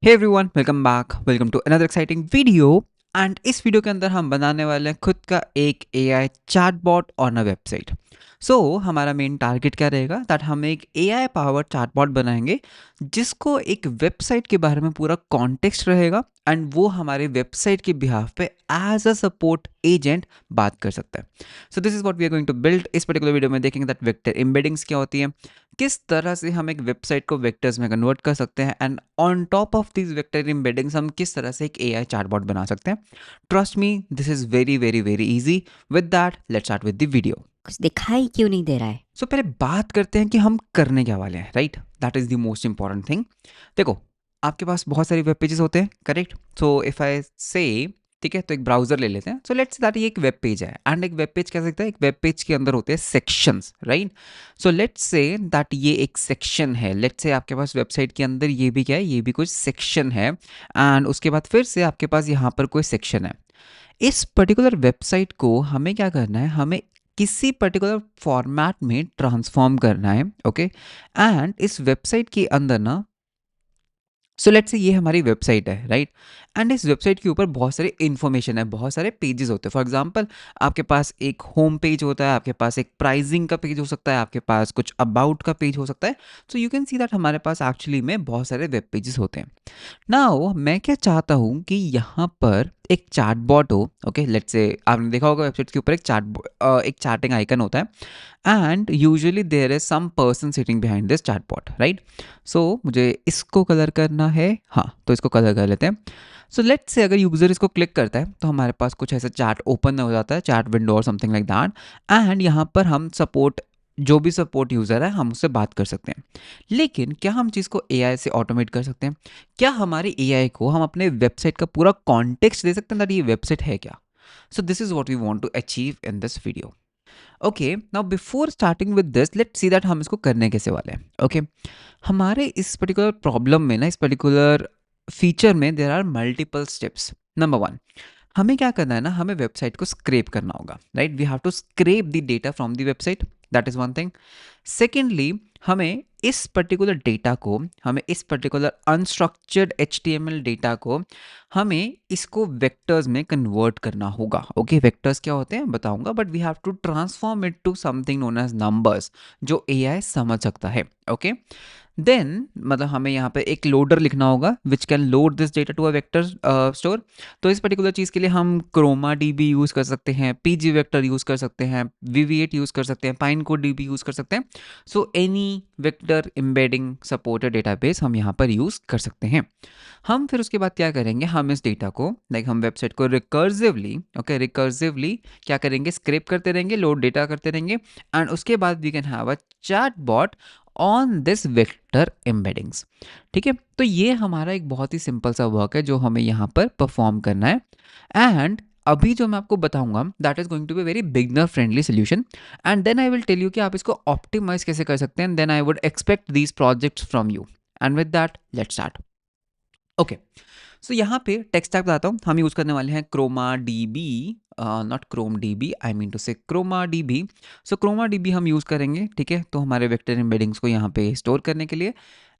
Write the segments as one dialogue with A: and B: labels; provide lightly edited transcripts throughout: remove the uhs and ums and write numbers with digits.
A: Hey everyone, welcome back. Welcome to another exciting video. And इस video के अंदर हम बनाने वाले हैं खुद का एक AI chatbot on a website. So हमारा मेन टारगेट क्या रहेगा दैट हम एक एआई पावर्ड चैटबॉट बनाएंगे जिसको एक वेबसाइट के बारे में पूरा कॉन्टेक्स्ट रहेगा एंड वो हमारे वेबसाइट के बिहाफ पे एज अ सपोर्ट एजेंट बात कर सकता है। So this is what we are going to build. इस पर्टिकुलर वीडियो में देखेंगे दैट वेक्टर एम्बेडिंग्स क्या होती है, किस तरह से हम एक वेबसाइट को वेक्टर्स में कन्वर्ट कर सकते हैं and on top of this vector embeddings हम किस तरह से एक एआई चैटबॉट बना सकते हैं। Trust me, this is very very very easy. With that let's start with the video.
B: कुछ दिखाई क्यों नहीं दे रहा है?
A: सो पहले बात करते हैं कि हम करने क्या वाले हैं, right? That is the most important thing. देखो, आपके पास बहुत सारे वेब पेजेस होते हैं, करेक्ट? सो इफ आई से, ठीक है, तो एक ब्राउजर ले लेते हैं। सो लेट्स दैट ये एक वेब पेज है एंड एक वेब पेज क्या सकता है, एक वेब पेज के अंदर होते हैं sections, right? So let's say that ये एक सेक्शन है। लेट्स से आपके पास वेबसाइट के अंदर ये भी क्या है, ये भी कुछ सेक्शन है एंड उसके बाद फिर से आपके पास यहाँ पर कोई सेक्शन है। इस पर्टिकुलर वेबसाइट को हमें क्या करना है, हमें किसी पर्टिकुलर फॉर्मेट में ट्रांसफॉर्म करना है, ओके? एंड इस वेबसाइट के अंदर ना, सो लेट्स से ये हमारी वेबसाइट है, राइट? एंड इस वेबसाइट के ऊपर बहुत सारे इन्फॉर्मेशन है, बहुत सारे पेजेस होते हैं। फॉर एग्जांपल, आपके पास एक होम पेज होता है, आपके पास एक प्राइसिंग का पेज हो सकता है, आपके पास कुछ अबाउट का पेज हो सकता है। So you can see that हमारे पास एक्चुअली में बहुत सारे वेब पेजेस होते हैं। नाउ मैं क्या चाहता हूँ कि यहाँ पर एक चैटबॉट हो, ओके? लेट्स से आपने देखा होगा वेबसाइट के ऊपर एक चैटिंग आइकन होता है and usually there is some person sitting behind this chatbot, right? So मुझे इसको कलर करना है, हाँ, तो इसको कलर कर लेते हैं। सो लेट्स से अगर यूजर इसको क्लिक करता है तो हमारे पास कुछ ऐसा चैट ओपन हो जाता है, चैट विंडो और समथिंग लाइक दैट। एंड यहाँ पर हम सपोर्ट, जो भी सपोर्ट यूज़र है हम उससे बात कर सकते हैं। लेकिन क्या हम चीज़ को एआई से ऑटोमेट कर सकते हैं? क्या हमारी एआई को हम अपने वेबसाइट का पूरा कॉन्टेक्स्ट दे सकते हैं दैट ये वेबसाइट है क्या? So this is what we want to achieve in this video. Okay, now before starting with this let's see that हम इसको करने कैसे वाले हैं। ओके, हमारे इस पर्टिकुलर प्रॉब्लम में ना, इस पर्टिकुलर फीचर में there are multiple steps. Number one, हमें क्या करना है ना, हमें वेबसाइट को स्क्रेप करना होगा, right? We have to scrape the data from the website, that is one thing. Secondly, हमें इस पर्टिकुलर डेटा को, हमें इस पर्टिकुलर अनस्ट्रक्चर्ड एचटीएमएल डेटा को, हमें इसको वेक्टर्स में कन्वर्ट करना होगा। ओके, वेक्टर्स क्या होते हैं बताऊंगा, but we have to transform it to something known as numbers जो एआई समझ सकता है। ओके, देन मतलब हमें यहाँ पे एक लोडर लिखना होगा which can load this data to a vector store. तो इस पर्टिकुलर चीज़ के लिए हम क्रोमा डीबी यूज़ कर सकते हैं, पीजी वेक्टर यूज़ कर सकते हैं, वीवी8 यूज़ कर सकते हैं, पाइन कोड डीबी यूज़ कर सकते हैं। So any vector embedding supported database हम यहाँ पर यूज़ कर सकते हैं। हम फिर उसके बाद क्या करेंगे, हम इस डेटा को, लाइक हम वेबसाइट को रिकर्सिवली, ओके, रिकर्सिवली क्या करेंगे, स्क्रैप करते रहेंगे, लोड डेटा करते रहेंगे एंड उसके बाद we can have a chatbot on this vector embeddings. ठीक है, तो ये हमारा एक बहुत ही सिंपल सा वर्क है जो हमें यहाँ पर परफॉर्म करना है। एंड अभी जो मैं आपको बताऊंगा that is going to be very beginner friendly solution and then I will tell you कि आप इसको ऑप्टिमाइज कैसे कर सकते हैं। Then I would expect these projects from you and with that let's start. Okay, so यहाँ पे text stack बताता हूँ। हम यूज़ करने वाले हैं Chroma D B, not Chrome D B, I mean to say Chroma D B. So Chroma D B हम use करेंगे, ठीक है, तो हमारे वेक्टर एम्बेडिंग्स को यहाँ पे स्टोर करने के लिए।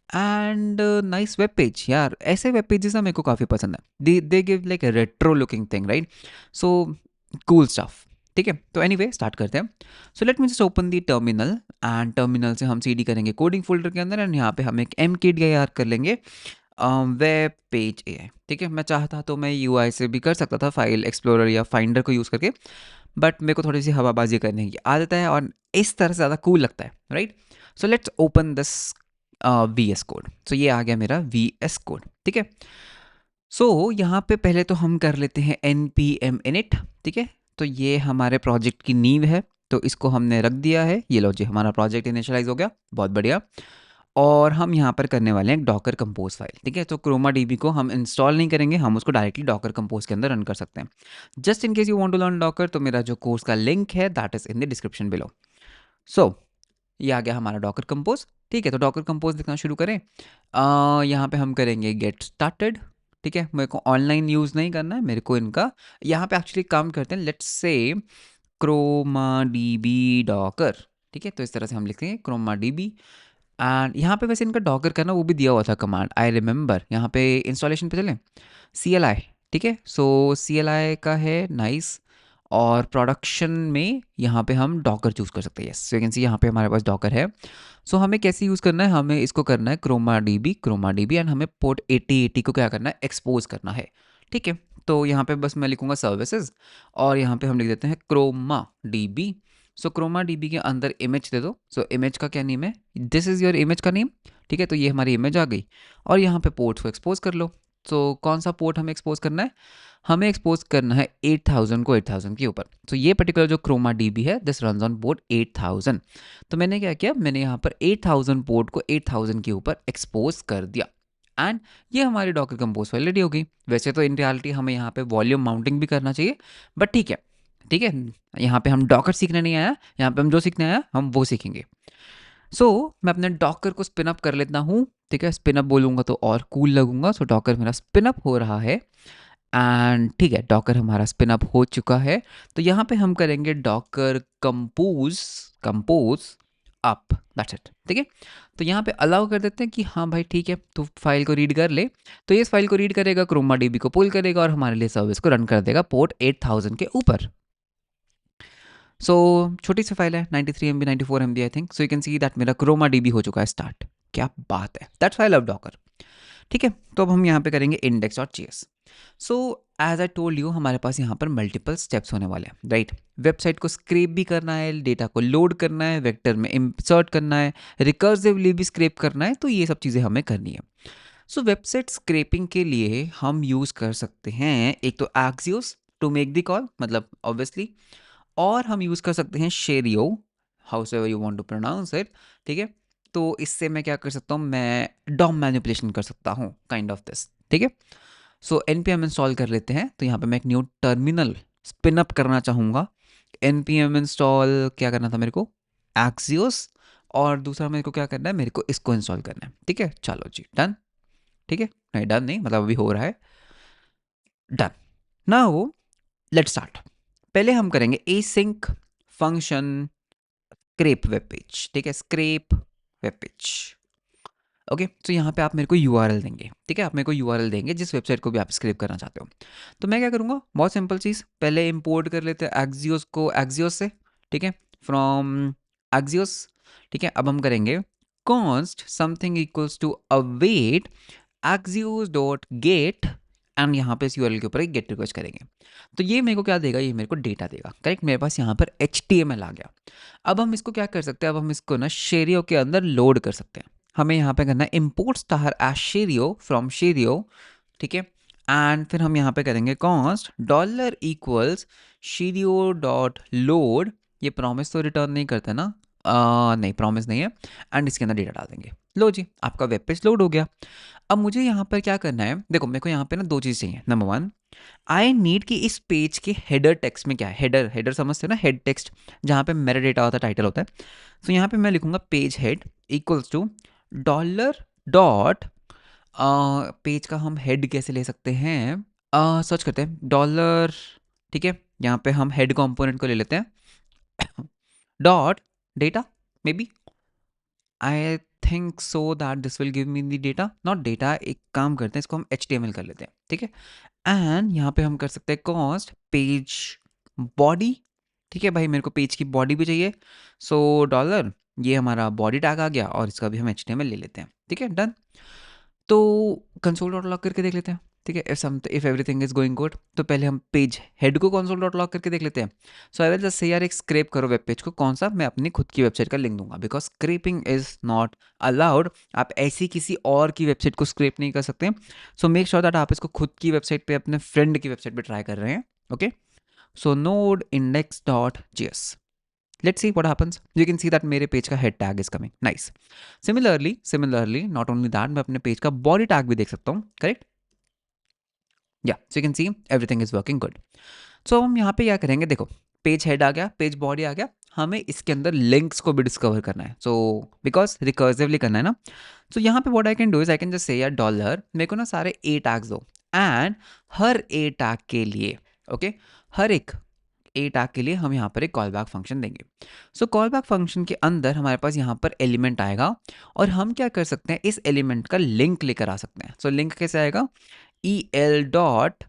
A: एंड नाइस वेब पेज, यार ऐसे वेब पेजेस ना मेरे को काफ़ी पसंद है। They give like a retro looking thing, right? So cool stuff. ठीक है, तो एनीवे स्टार्ट करते हैं। So let me just open the terminal and terminal से हम सीडी करेंगे कोडिंग फोल्डर के अंदर एंड यहाँ पे हम एक mkdir कर लेंगे, वेब पेज एआई। ठीक है, मैं चाहता तो मैं यूआई से भी कर सकता था, फाइल एक्सप्लोरर या फाइंडर को यूज़ करके, बट मेरे को थोड़ी सी हवाबाजी करने की आदत है और इस तरह से ज़्यादा कूल लगता है, right? So let's open this V S code. So ये आ गया मेरा वी एस कोड, ठीक है। सो यहाँ पे पहले तो हम कर लेते हैं एन पी एम इनिट, ठीक है। तो ये हमारे प्रोजेक्ट की नींव है, तो इसको हमने रख दिया है। ये लो जी, हमारा प्रोजेक्ट इनिशियलाइज हो गया, बहुत बढ़िया। और हम यहाँ पर करने वाले हैं डॉकर कंपोज फाइल, ठीक है। तो क्रोमा डीबी को हम इंस्टॉल नहीं करेंगे, हम उसको डायरेक्टली डॉकर कंपोज के अंदर रन कर सकते हैं। Just in case you want to learn Docker, तो मेरा जो कोर्स का लिंक है that is in the description below. So ये आ गया हमारा डॉकर कंपोज, ठीक है। तो डॉकर कंपोज लिखना शुरू करें। यहाँ पे हम करेंगे गेट स्टार्टेड, ठीक है। मेरे को ऑनलाइन यूज़ नहीं करना है, मेरे को इनका यहाँ पे एक्चुअली काम करते हैं। Let's say Croma dB Docker, ठीक है। तो इस तरह से हम लिखेंगे क्रोमा डीबी एंड यहाँ पे वैसे इनका डॉकर का ना वो भी दिया हुआ था कमांड, आई रिमेंबर। यहाँ पे इंस्टॉलेशन पे चलें, CLI, ठीक है। सो CLI का है, नाइस। और प्रोडक्शन में यहाँ पे हम डॉकर चूज़ कर सकते हैं, यस। सो यू कैन सी यहाँ पे हमारे पास डॉकर है। सो हमें कैसे यूज़ करना है, हमें इसको करना है क्रोमा डीबी एंड हमें पोर्ट 8080 को क्या करना है, एक्सपोज करना है, ठीक है। तो यहाँ पे बस मैं लिखूँगा सर्विसेज और यहाँ पे हम लिख देते हैं क्रोमा डीबी। सो क्रोमा डीबी के अंदर इमेज दे दो। सो इमेज का क्या नेम है, दिस इज़ योर इमेज का नेम, ठीक है। तो ये हमारी इमेज आ गई और यहाँ पे पोर्ट्स को एक्सपोज कर लो। तो कौन सा पोर्ट हमें एक्सपोज करना है, हमें एक्सपोज करना है 8000 को 8000 के ऊपर। तो ये पर्टिकुलर जो क्रोमा डीबी है दिस रन्स ऑन पोर्ट 8000। तो मैंने क्या किया, मैंने यहाँ पर 8000 पोर्ट को 8000 के ऊपर एक्सपोज कर दिया एंड ये हमारी डॉकर कंपोज फाइल रेडी हो गई। वैसे तो इन रियलिटी हमें यहाँ पे वॉल्यूम माउंटिंग भी करना चाहिए, बट ठीक है, ठीक है। यहाँ पे हम डॉकर सीखने नहीं आया, यहाँ पे हम जो सीखने आया हम वो सीखेंगे। सो मैं अपने डॉकर को स्पिन अप कर लेता हूँ, ठीक है। स्पिन अप बोलूँगा तो और कूल लगूंगा। सो डॉकर मेरा स्पिन अप हो रहा है एंड ठीक है, डॉकर हमारा स्पिन अप हो चुका है। तो यहाँ पे हम करेंगे Docker compose, compose up, that's it, ठीक है। तो यहाँ पे अलाउ कर देते हैं कि हाँ भाई ठीक है, तो फाइल को रीड कर ले। तो ये इस फाइल को रीड करेगा, क्रोमा डीबी को पुल करेगा और हमारे लिए सर्विस को रन कर देगा पोर्ट 8000 के ऊपर। सो छोटी सी फाइल है, 93 MB 94 MB I think. So you can see that मेरा क्रोमा डीबी हो चुका है स्टार्ट। क्या बात है, that's why I love Docker, ठीक है। तो अब हम यहाँ पे करेंगे index.js। So as I told you, हमारे पास यहाँ पर मल्टीपल स्टेप्स होने वाले हैं, राइट। वेबसाइट को स्क्रैप भी करना है, डेटा को लोड करना है, वेक्टर में इंसर्ट करना है, रिकर्सिवली भी स्क्रैप करना है, तो ये सब चीज़ें हमें करनी है। सो वेबसाइट स्क्रैपिंग के लिए हम यूज़ कर सकते हैं एक तो Axios to make the call, मतलब ऑब्वियसली, और हम यूज़ कर सकते हैं Cheerio, house ever you want to pronounce it, ठीक है। तो इससे मैं क्या कर सकता हूँ, मैं डॉम मैनिपुलेशन कर सकता हूँ, काइंड ऑफ दिस, ठीक है। सो npm इंस्टॉल कर लेते हैं। तो यहाँ पे मैं एक न्यू टर्मिनल स्पिन अप करना चाहूँगा। npm इंस्टॉल क्या करना था मेरे को, Axios, और दूसरा मेरे को क्या करना है, मेरे को इसको इंस्टॉल करना है, ठीक है। चलो जी, डन, ठीक है। नहीं डन नहीं, मतलब अभी हो रहा है, डन। Now let's start. पहले हम करेंगे async function scrap web page, ठीक है, स्क्रैप वेब पेज। ओके, तो यहाँ पे आप मेरे को यूआरएल देंगे, ठीक है। आप मेरे को यूआरएल देंगे जिस वेबसाइट को भी आप स्क्रैप करना चाहते हो। तो मैं क्या करूँगा, बहुत सिंपल चीज़, पहले इंपोर्ट कर लेते हैं Axios को Axios से, ठीक है, फ्रॉम Axios, ठीक है। अब हम करेंगे const something equals to await Axios dot get and यहाँ पे इस यूआरएल के ऊपर एक गेट रिक्वेस्ट करेंगे। तो ये मेरे को क्या देगा, ये मेरे को डेटा देगा, करेक्ट। मेरे पास यहाँ पर HTML आ गया। अब हम इसको क्या कर सकते हैं, अब हम इसको ना शेरियो के अंदर लोड कर सकते हैं। हमें यहाँ पे करना है import star as Cheerio from Cheerio, ठीक है। एंड फिर हम यहाँ पे करेंगे const dollar equals Cheerio dot load. ये प्रॉमिस तो रिटर्न नहीं करते ना, नहीं प्रॉमिस नहीं है। एंड इसके अंदर डेटा डाल देंगे। लो जी, आपका वेब पेज लोड हो गया। अब मुझे यहाँ पर क्या करना है, देखो मेरे को यहाँ पे ना दो चीज़ चाहिए। नंबर वन, आई नीड कि इस पेज के हेडर टेक्स्ट में क्या है, हेडर, हेडर समझते हो ना, हेड टेक्स्ट, जहाँ पे मेरा डेटा होता है, टाइटल होता है। तो यहाँ पे मैं लिखूंगा page head equals to dollar dot, page का हम हेड कैसे ले सकते हैं, सर्च करते हैं डॉलर, ठीक है। यहाँ पे हम हेड कंपोनेंट को ले लेते हैं dot data, maybe I think so that this will give me the data, not data. एक काम करते हैं, इसको हम HTML कर लेते हैं, ठीक है। एंड यहाँ पे हम कर सकते हैं कॉस्ट पेज बॉडी, ठीक है भाई, मेरे को पेज की बॉडी भी चाहिए। सो डॉलर, ये हमारा बॉडी टैग आ गया और इसका भी हम HTML ले लेते हैं, ठीक है, डन। तो कंसोल डॉट लॉग करके देख लेते हैं, ठीक है। If everything is going good, तो पहले हम पेज हेड को कंसोल डॉट लॉग करके देख लेते हैं। सो आई विल जस्ट से यार एक स्क्रैप करो वेब पेज को, कौन सा, मैं अपनी खुद की वेबसाइट का लिंक दूंगा, because scraping is not allowed. आप ऐसी किसी और की वेबसाइट को स्क्रैप नहीं कर सकते। सो मेक श्योर दैट आप इसको खुद की वेबसाइट पे, अपने फ्रेंड की वेबसाइट पे ट्राई कर रहे हैं, okay. So node index.js, let's see what happens. You can see that मेरे पेज का head tag is coming, nice. Similarly not only that, मैं अपने पेज का body tag भी देख सकता हूँ, correct? Yeah, so you can see everything is working good. So हम यहाँ पे क्या करेंगे, देखो पेज हेड आ गया, पेज बॉडी आ गया, हमें इसके अंदर लिंक्स को भी डिस्कवर करना है। सो बिकॉज रिकर्सिवली करना है ना। सो यहाँ पे what I can do is I can just से यार डॉलर, मेरे को ना सारे A टैग्स दो एंड हर A टैग के लिए, ओके, हर एक ए टैग के लिए हम यहाँ पर एक कॉल बैक फंक्शन देंगे। सो कॉल बैक फंक्शन के अंदर हमारे पास यहाँ पर एलिमेंट आएगा और हम क्या कर सकते हैं, इस एलिमेंट का लिंक लेकर आ सकते हैं। सो लिंक कैसे आएगा, E L dot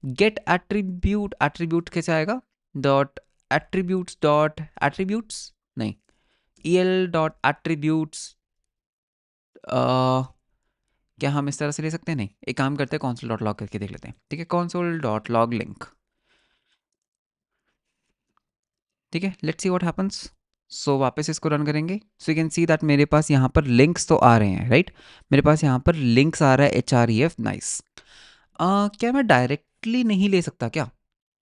A: gate attribute, attribute कैसे आएगा, डॉट एट्रीब्यूट्स डॉट एट्रीब्यूट्स नहीं, ई एल डॉट एट्रीब्यूट्स, क्या हम इस तरह से ले सकते हैं, नहीं, एक काम करते हैं, console डॉट लॉग करके देख लेते हैं। ठीक है, console डॉट लॉग लिंक, ठीक है, लेट्स सी व्हाट हैपेंस। सो वापस इसको रन करेंगे, सो यू कैन सी दैट मेरे पास यहाँ पर लिंक्स तो आ रहे हैं, राइट मेरे पास यहाँ पर लिंक्स आ रहा है, H R E F, nice. क्या मैं डायरेक्टली नहीं ले सकता क्या,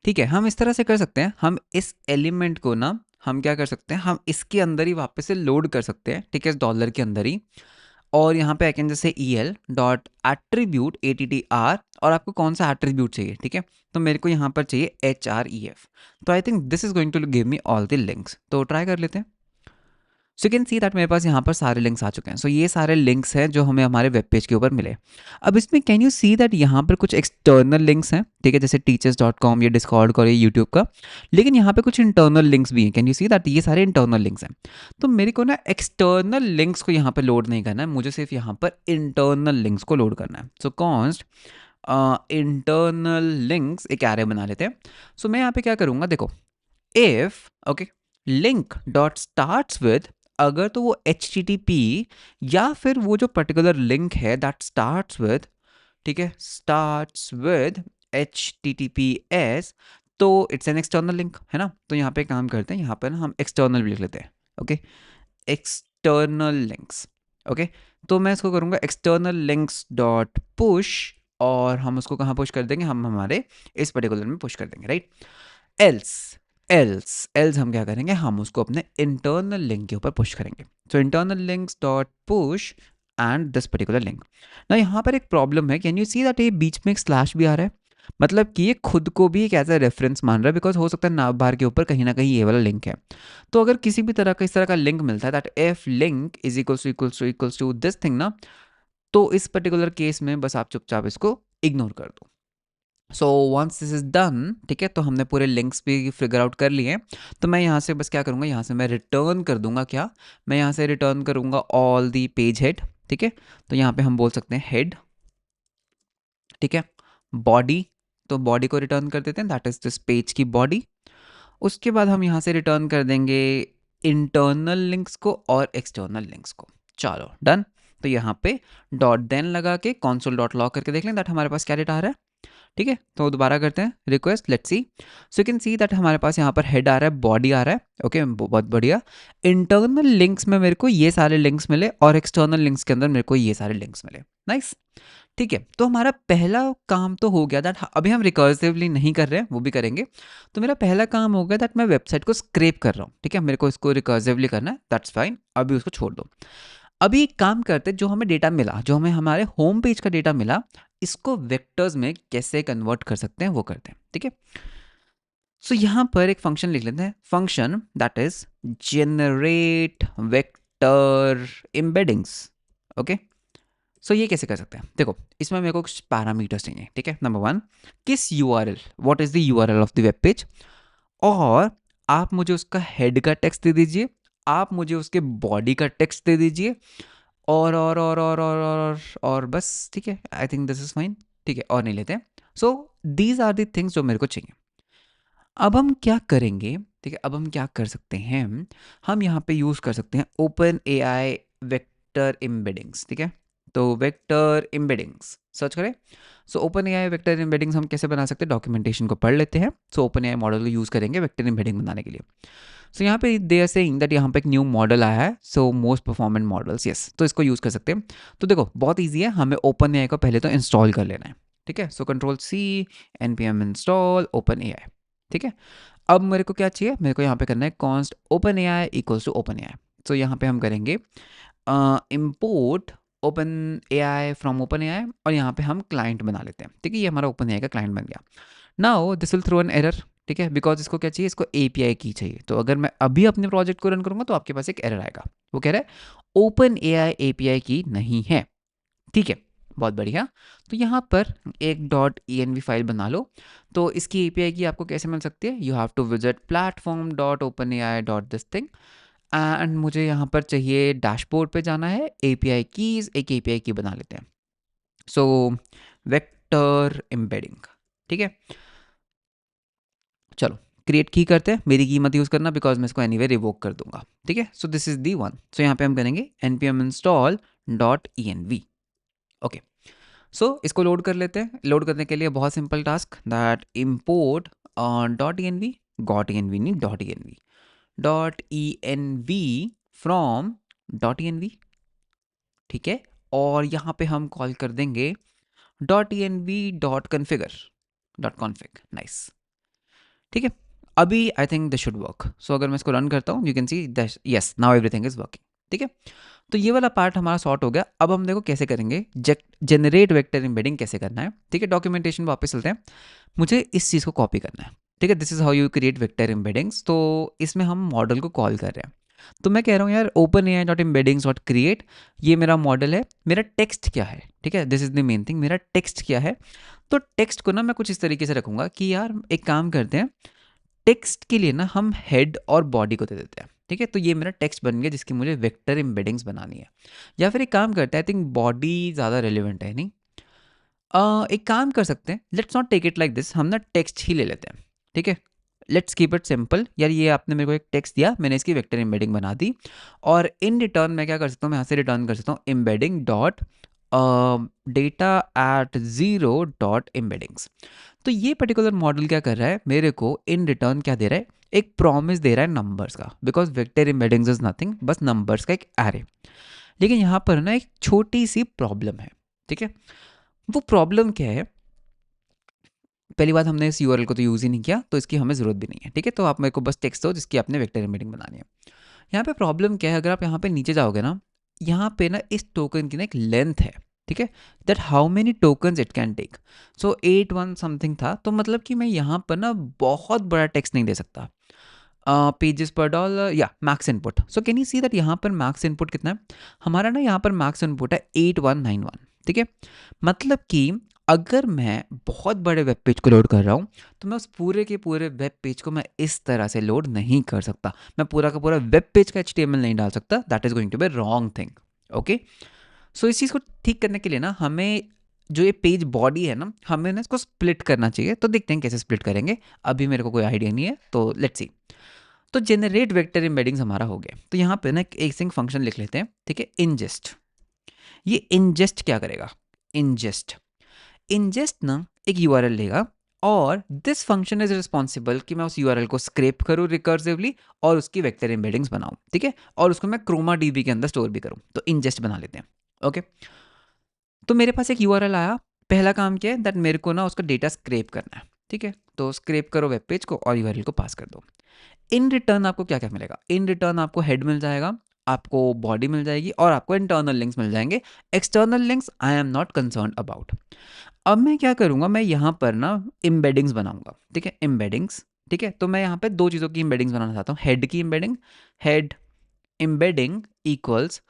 A: ठीक है, हम इस तरह से कर सकते हैं, हम इस एलिमेंट को ना हम क्या कर सकते हैं, हम इसके अंदर ही वापस से लोड कर सकते हैं, ठीक है, इस डॉलर के अंदर ही। और यहाँ पे आई कैन जैसे E L dot attribute A T T R, और आपको कौन सा एट्रीब्यूट चाहिए, ठीक है, तो मेरे को यहाँ पर चाहिए एच आर ई एफ। तो I think this is going to give me all the links, तो ट्राई कर लेते हैं। So you can see that मेरे पास यहाँ पर सारे लिंक्स आ चुके हैं। सो ये सारे लिंक्स हैं जो हमें हमारे वेब पेज के ऊपर मिले। अब इसमें कैन यू सी दैट यहाँ पर कुछ एक्सटर्नल लिंक्स हैं, ठीक है, जैसे teachers.com या डिस्कॉर्ड का या यूट्यूब का, लेकिन यहाँ पे कुछ इंटरनल लिंक्स भी हैं। कैन यू सी दैट ये सारे इंटरनल लिंक्स हैं। तो मेरे को ना एक्सटर्नल लिंक्स को यहाँ पे लोड नहीं करना है, मुझे सिर्फ यहाँ पर इंटरनल लिंक्स को लोड करना है। सो कॉन्स्ट इंटरनल लिंक्स एक एरे बना लेते हैं। सो मैं यहाँ पे क्या करूँगा, देखो, if okay link dot starts with, अगर तो वो HTTP या फिर वो जो पर्टिकुलर लिंक है दैट स्टार्ट्स विद, ठीक है, स्टार्ट्स विद HTTPS, तो इट्स एन एक्सटर्नल लिंक, है ना। तो यहाँ पे काम करते हैं, यहाँ पर हम एक्सटर्नल भी लिख लेते हैं, ओके, एक्सटर्नल लिंक्स, ओके। तो मैं इसको करूँगा एक्सटर्नल लिंक्स डॉट पुश, और हम उसको कहाँ पुश कर देंगे, हम हमारे इस पर्टिकुलर में पुश कर देंगे, राइट। एल्स हम क्या करेंगे, हम उसको अपने इंटरनल लिंक के ऊपर पुश करेंगे। So internal links dot push and this particular link. ना यहाँ पर एक प्रॉब्लम है, कैन यू सी दैट ये बीच में एक स्लैश भी आ रहा है, मतलब कि ये खुद को भी एक एज ए रेफरेंस मान रहा है, बिकॉज हो सकता है नाव बार के ऊपर कहीं ना कहीं ये वाला लिंक है। तो अगर किसी भी तरह का इस तरह का लिंक मिलता है that if link is equals to this thing ना, तो इस पर्टिकुलर केस में बस आप चुपचाप इसको इग्नोर कर दो। So once this is done, ठीक है, तो हमने पूरे लिंक्स भी फिगर आउट कर लिए हैं। तो मैं यहाँ से बस क्या करूँगा, यहाँ से मैं रिटर्न कर दूंगा, क्या, मैं यहाँ से रिटर्न करूँगा ऑल दी पेज हेड, ठीक है। तो यहाँ पे हम बोल सकते हैं हेड, ठीक है, बॉडी, तो बॉडी को रिटर्न कर देते हैं, दैट इज दिस पेज की बॉडी। उसके बाद हम यहाँ से रिटर्न कर देंगे इंटरनल लिंक्स को और एक्सटर्नल लिंक्स को। चलो डन। तो यहाँ पे डॉट देन लगा के console डॉट लॉग करके देख लें दैट हमारे पास क्या डेटा आ रहा है, ठीक है। तो दोबारा करते हैं request, let's see. So you can see that हमारे पास यहाँ पर हेड आ रहा है, बॉडी आ रहा है, ओके, बहुत बढ़िया। इंटरनल लिंक्स में मेरे को ये सारे लिंक्स मिले और एक्सटर्नल लिंक्स के अंदर मेरे को ये सारे लिंक्स मिले, नाइस, ठीक है। तो हमारा पहला काम तो हो गया दैट, अभी हम रिकर्सिवली नहीं कर रहे हैं, वो भी करेंगे। तो मेरा पहला काम हो गया दैट मैं वेबसाइट को स्क्रैप कर रहा हूँ, ठीक है, मेरे को इसको रिकर्सिवली करना है, दैट्स फाइन, अभी उसको छोड़ दो। अभी एक काम करते हैं, जो हमें डेटा मिला, जो हमें हमारे होम पेज का डेटा मिला, इसको वेक्टर्स में कैसे कन्वर्ट कर सकते हैं वो करते हैं, ठीक है। सो यहाँ पर एक फंक्शन लिख लेते हैं, function that is generate vector embeddings, okay. So ये कैसे कर सकते हैं, देखो, इसमें मेरे को कुछ पैरामीटर्स चाहिए, ठीक है। नंबर 1, किस URL, what is the URL of the web page, और आप मुझे उसका हेड का टेक्स्ट दे दीजिए, आप मुझे उसके बॉडी का टेक्स्ट दे दीजिए, और बस, ठीक है, I think this is fine, ठीक है, और नहीं लेते हैं। So these are the things जो मेरे को चाहिए। अब हम क्या करेंगे, ठीक है, अब हम क्या कर सकते हैं, हम यहाँ पे यूज़ कर सकते हैं ओपन AI वेक्टर एम्बेडिंग्स, ठीक है। तो वेक्टर एम्बेडिंग्स सर्च करें। So open AI vector embeddings हम कैसे बना सकते हैं, डॉक्यूमेंटेशन को पढ़ लेते हैं। सो ओपन AI मॉडल को यूज़ करेंगे वेक्टर एम्बेडिंग बनाने के लिए। सो यहाँ पे दे आर सेइंग दैट यहाँ पे एक न्यू मॉडल आया है, so most performant models, yes, तो इसको यूज़ कर सकते हैं। तो देखो बहुत ईजी है, हमें ओपन AI को पहले तो इंस्टॉल कर लेना है, ठीक है। सो Ctrl+C npm install open AI, ठीक है। अब मेरे को क्या चाहिए, मेरे को यहाँ पे करना है const open AI equals to open AI। So यहाँ पे हम करेंगे import open AI from open AI, और यहाँ पे हम क्लाइंट बना लेते हैं, ठीक है, ये हमारा ओपन AI का क्लाइंट बन गया। Now this will throw an error, ठीक है, बिकॉज इसको क्या चाहिए, इसको API की चाहिए। तो अगर मैं अभी अपने प्रोजेक्ट को रन करूँगा तो आपके पास एक एरर आएगा, वो कह रहा है ओपन AI API की नहीं है, ठीक है। बहुत बढ़िया। तो यहाँ पर एक डॉट env फाइल बना लो। तो इसकी एपीआई की आपको कैसे मिल सकती है? You have to visit platform dot open AI dot this thing, and मुझे यहाँ पर चाहिए डैशबोर्ड पे जाना है, एपीआई कीज, एक एपीआई की बना लेते हैं। सो वेक्टर एम्बेडिंग, ठीक है, चलो क्रिएट की करते हैं। मेरी की मत यूज़ करना बिकॉज मैं इसको एनीवे रिवोक कर दूंगा, ठीक है। So this is the one. So यहाँ पे हम करेंगे npm install dot env। Okay, so इसको लोड कर लेते हैं। लोड करने के लिए बहुत simple task, that import dot env, got env नहीं, dot env from dot env, ठीक है। और यहाँ पे हम कॉल कर देंगे dot env dot configure dot config, nice, ठीक है। अभी I think this should work. So अगर मैं इसको रन करता हूँ, you can see that yes now everything is working, ठीक है। तो ये वाला पार्ट हमारा सॉर्ट हो गया। अब हम देखो कैसे करेंगे, जनरेट वेक्टर एम्बेडिंग कैसे करना है, ठीक है। डॉक्यूमेंटेशन वापस चलते हैं। मुझे इस चीज़ को कॉपी करना है, ठीक है। This is how you create vector embeddings. तो इसमें हम मॉडल को कॉल कर रहे हैं। तो मैं कह रहा हूँ यार open A I dot embeddings dot create, ये मेरा मॉडल है, मेरा टेक्स्ट क्या है, ठीक है। This is the main thing, मेरा टेक्स्ट क्या है। तो टेक्स्ट को ना मैं कुछ इस तरीके से रखूंगा कि यार एक काम करते हैं, टेक्स्ट के लिए ना हम हेड और बॉडी को दे देते हैं, ठीक है। तो ये मेरा टेक्स्ट बन गया जिसकी मुझे वेक्टर एम्बेडिंग्स बनानी है। या फिर एक काम करते हैं, आई थिंक बॉडी ज़्यादा रेलिवेंट है नहीं, एक काम कर सकते हैं, let's not take it like this, हम ना टेक्स्ट ही ले लेते हैं, ठीक है। Let's keep it simple. यार ये आपने मेरे को एक टेक्स्ट दिया, मैंने इसकी वेक्टर एम्बेडिंग बना दी, और इन रिटर्न मैं क्या कर सकता हूँ, मैं यहाँ से रिटर्न कर सकता हूँ embedding dot data eight zero dot embeddings. तो ये पर्टिकुलर मॉडल क्या कर रहा है, मेरे को इन रिटर्न क्या दे रहा है, एक प्रॉमिस दे रहा है नंबर्स का, because vector embeddings is nothing, बस नंबर्स का एक एरे। लेकिन यहाँ पर ना एक छोटी सी प्रॉब्लम है, ठीक है। वो प्रॉब्लम क्या है, पहली बात, हमने इस यूआरएल को तो यूज़ ही नहीं किया, तो इसकी हमें ज़रूरत भी नहीं है, ठीक है। तो आप मेरे को बस टेक्स्ट दो जिसकी आपने वेक्टर एम्बेडिंग बनानी है। यहाँ पे प्रॉब्लम क्या है, अगर आप यहाँ पे नीचे जाओगे ना, यहाँ पे ना इस टोकन की ना एक लेंथ है, ठीक है, that how many tokens it can take. So 8 1 something था, तो मतलब कि मैं यहाँ पर ना बहुत बड़ा टेक्स्ट नहीं दे सकता। पेजेस पर डॉलर या max input. So can you see that यहाँ पर मैक्स इनपुट कितना है हमारा ना, यहाँ पर मैक्स इनपुट है 8191, ठीक है। मतलब कि अगर मैं बहुत बड़े वेब पेज को लोड कर रहा हूँ, तो मैं उस पूरे के पूरे वेब पेज को मैं इस तरह से लोड नहीं कर सकता। मैं पूरा का पूरा वेब पेज का HTML नहीं डाल सकता, that is going to be wrong thing, okay. So इस चीज़ को ठीक करने के लिए ना हमें जो ये पेज बॉडी है ना, हमें ना इसको स्प्लिट करना चाहिए। तो देखते हैं कैसे स्प्लिट करेंगे, अभी मेरे को कोई आइडिया नहीं है, तो लेट्स सी। तो जेनरेट वेक्टर एम्बेडिंग्स हमारा हो गया। तो यहाँ पे ना एक सिंग फंक्शन लिख लेते हैं, ठीक है, ingest। ये ingest क्या करेगा, ingest ingest ना एक यूआरएल लेगा, और दिस फंक्शन इज रिस्पॉन्सिबल कि मैं उस यूआरएल को स्क्रेप करूँ रिकर्सिवली और उसकी वेक्टर एम्बेडिंग्स बनाऊँ, ठीक है, और उसको मैं क्रोमा डीबी के अंदर स्टोर भी करूँ। तो ingest बना लेते हैं, ओके। तो मेरे पास एक यूआरएल आया, पहला काम क्या है, दैट मेरे को ना उसका डेटा स्क्रेप करना है, ठीक है। तो स्क्रेप करो वेब पेज को और यूआरएल को पास कर दो। इन रिटर्न आपको क्या क्या मिलेगा, इन रिटर्न आपको हेड मिल जाएगा, आपको बॉडी मिल जाएगी, और आपको इंटरनल लिंक्स मिल जाएंगे। External links I am not concern about. अब मैं क्या करूंगा, मैं यहाँ पर ना एम्बेडिंग्स बनाऊंगा, ठीक है, एम्बेडिंग्स, ठीक है। तो मैं यहाँ पे दो चीज़ों की एम्बेडिंग्स बनाना चाहता हूँ, हेड की एम्बेडिंग, हेड एम्बेडिंग इक्वल्स,